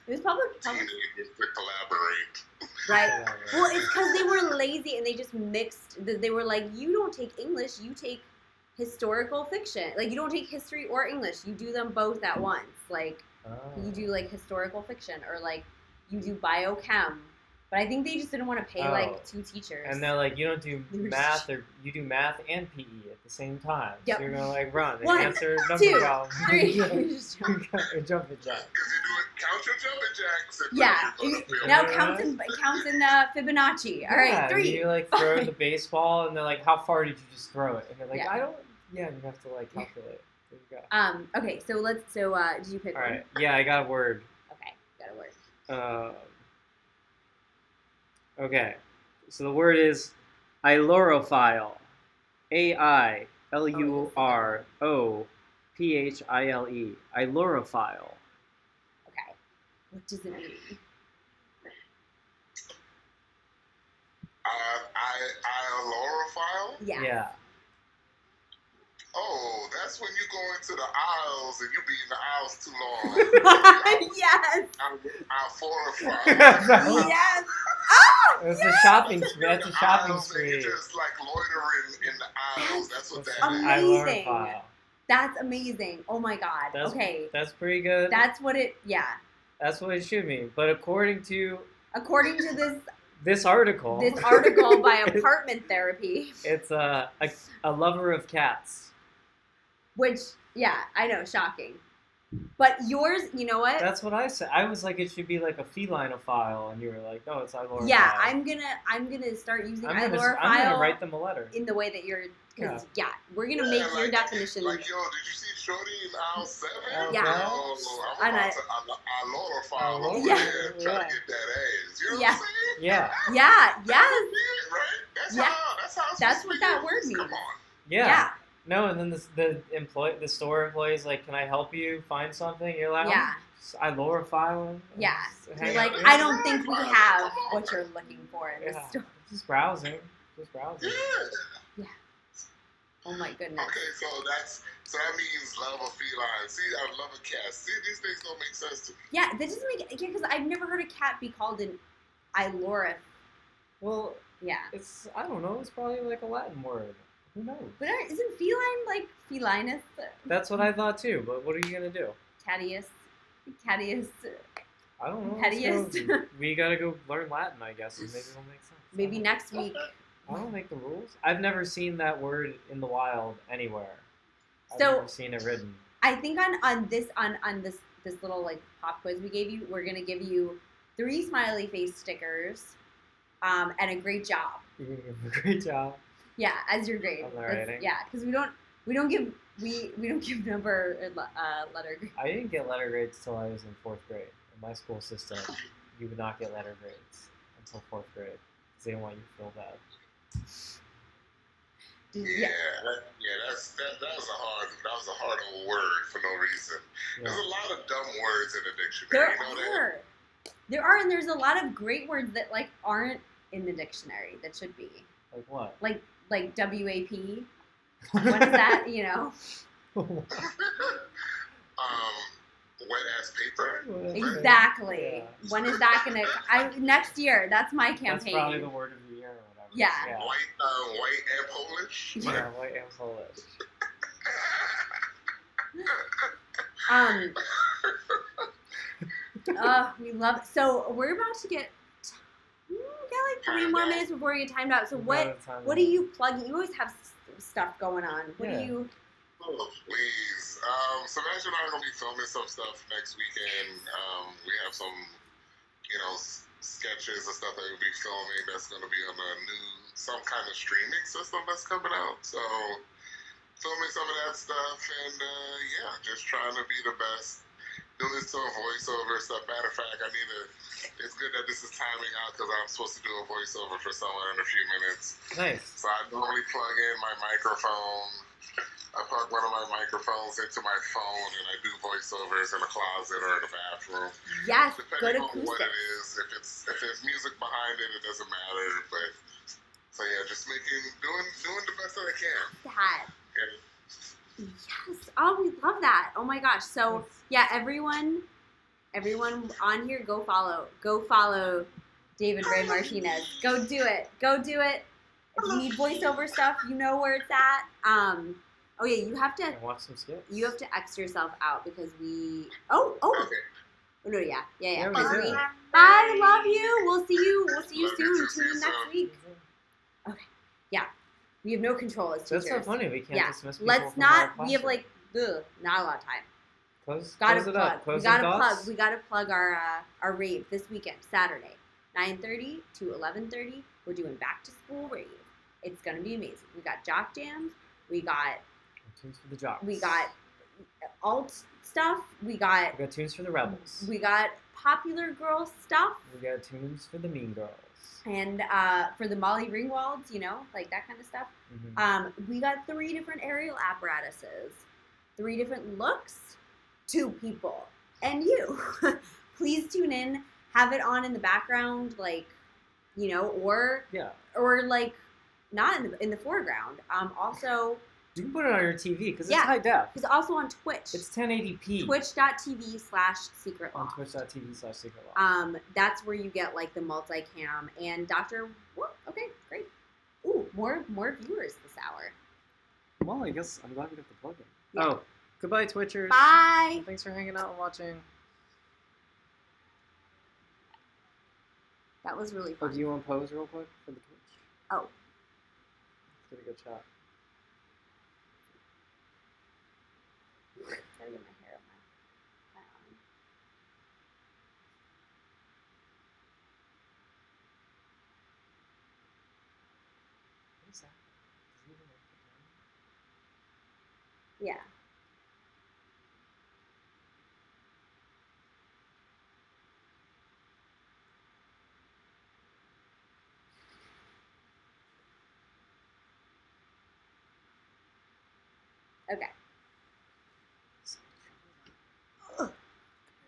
It was public, teenagers to collaborate. right? Yeah, Well, it's because they were lazy and they just mixed. They were like, you don't take English, you take historical fiction. Like, you don't take history or English. You do them both at once. Like, you do like historical fiction or like you do biochem. But I think they just didn't want to pay like 2 teachers. And they're like, you don't do They were math, or you do math and PE at the same time. Yep. So you're gonna like run and 1, answer number 2, problems. 3. Just jump and jack. Because you do it, count your jumping jacks. And Yeah. then you're gonna feel Now Yeah. counts in Fibonacci. All right, Yeah, 3. You like throw the baseball, and they're like, "How far did you just throw it?" And they're like, Yeah. "I don't." Yeah, you have to like calculate. There you go. Okay, so did you pick All one? right. Yeah, I got a word. Okay, got a word. Okay. So the word is ailurophile. AILUROPHILE. Ailurophile. Okay. What does it mean? Ailurophile? Yeah. Yeah. Oh, that's when you go into the aisles and you be in the aisles too long. Yes. Ailurophile. Yes. It's a shopping spree. That's a shopping Aisles and spree. you're just like loitering in the aisles. That's what that is. Amazing. Ailurophile. That's amazing. Oh my god. That's, Okay. That's pretty good. That's what it. Yeah. That's what it should mean. But according to According to this article, by Apartment Therapy, it's a lover of cats. which I know, shocking. But yours, you know what? That's what I said. I was like, it should be like a felinophile, and you were like, no, it's ailurophile. Yeah, I'm gonna start using I'm gonna ailurophile write them a letter. in the way that you're. Because Yeah. we're gonna make your like, definition. Like, yo, did you see Shorty in aisle 7? Yeah. Oh, I'm And about to ailurophile over Yeah. there trying to get that ass. You know what I'm saying? Yeah. Yeah. Yes. Right? Yeah. That's how. It's That's supposed what to be that word used. Come means. on. Yeah. No, and then the store employee's like, "Can I help you find something?" You're like, Yeah. "I lower filing." Yeah. Just You're hang like, out. I don't think we have what you're looking for in this Yeah. store. Just browsing. Just browsing. Yeah. Oh my goodness. Okay, so that means love a feline. See, I love a cat. See, these things don't make sense to me. Yeah, that doesn't make it, because I've never heard a cat be called an Ilorith. Well, Yeah. it's, I don't know. It's probably like a Latin word. Who knows? But isn't feline like felinus? That's what I thought too. But what are you gonna do? Catius. I don't know. Pettiest. Let's go. We gotta go learn Latin, I guess, and maybe it'll make sense. Maybe next week. I don't make the rules. I've never seen that word in the wild anywhere. I've So- never seen it written. I think on this little like pop quiz we gave you, we're gonna give you 3 smiley face stickers, and a great job. You're gonna give a great job. Yeah, as your grade. On the rating? Yeah, because we don't give number letter grade. I didn't get letter grades till I was in 4th grade. In my school system, you would not get letter grades until 4th grade because they don't want you to feel bad. Yeah. That was a hard old word for no reason. Yeah. There's a lot of dumb words in the dictionary. There are, and there's a lot of great words that like aren't in the dictionary that should be. Like what? Like WAP. What is that? You know. Wet ass paper. Exactly. Yeah. When is that gonna? Next year. That's my campaign. That's probably the word of the year or whatever. Yeah. White and Polish. Yeah, white and Polish. We love. So we're about to get. We got like 3 more minutes before we get timed out. So what are you plugging? You always have stuff going on. What do you? Oh, please. So Matt and I are going to be filming some stuff next weekend. We have some, sketches and stuff that we'll be filming that's going to be on some kind of streaming system that's coming out. So filming some of that stuff and, just trying to be the best. Doing some voiceover stuff. Matter of fact, it's good that this is timing out because I'm supposed to do a voiceover for someone in a few minutes. Nice. So I normally plug in my microphone. I plug one of my microphones into my phone and I do voiceovers in the closet or in the bathroom. Yes, Depending good on what acoustics. it is. If there's music behind it, it doesn't matter. But so yeah, just doing the best that I can. That. And, Yes. Oh, we love that. Oh my gosh. So yeah, everyone on here, go follow David Ray Martinez. Go do it. If you need voiceover stuff, you know where it's at. Oh yeah, you have to. And watch some skits. You have to X yourself out because we. okay. Oh no, yeah. Yeah, we Because do. Bye, love you. We'll see you soon. Tune in next week. We have no control as teachers. That's so funny. We can't Yeah. dismiss people Let's from not. our We have classroom. not a lot of time. Close Gotta it plug. up. We Closing gotta thoughts? plug. We gotta plug our rave this weekend, Saturday, 9:30 to 11:30. We're doing back to school rave. It's gonna be amazing. We got jock jams. We got Tunes for the jocks. alt stuff. We got tunes for the rebels. we got popular girl stuff. We got tunes for the mean girls. And for the Molly Ringwalds, like that kind of stuff. Mm-hmm. We got 3 different aerial apparatuses, 3 different looks, 2 people, and you. Please tune in. Have it on in the background, or like not in the foreground. Also, You can put it on your TV because Yeah. it's high def. it's also on Twitch. It's 1080p. Twitch.tv/Secret On Loft. twitch.tv/Secret Loft. That's where you get like the multicam and Dr. Whoa, okay, great. Ooh, more viewers this hour. Well, I guess I'm glad we got the plug in. Yeah. Oh, goodbye, Twitchers. Bye. Thanks for hanging out and watching. That was really Oh, fun. do you want to pose real quick for the Twitch? Oh. Let's get a good shot. Gotta get my hair up my arm. What is that? Does it even make the camera? Yeah. Okay.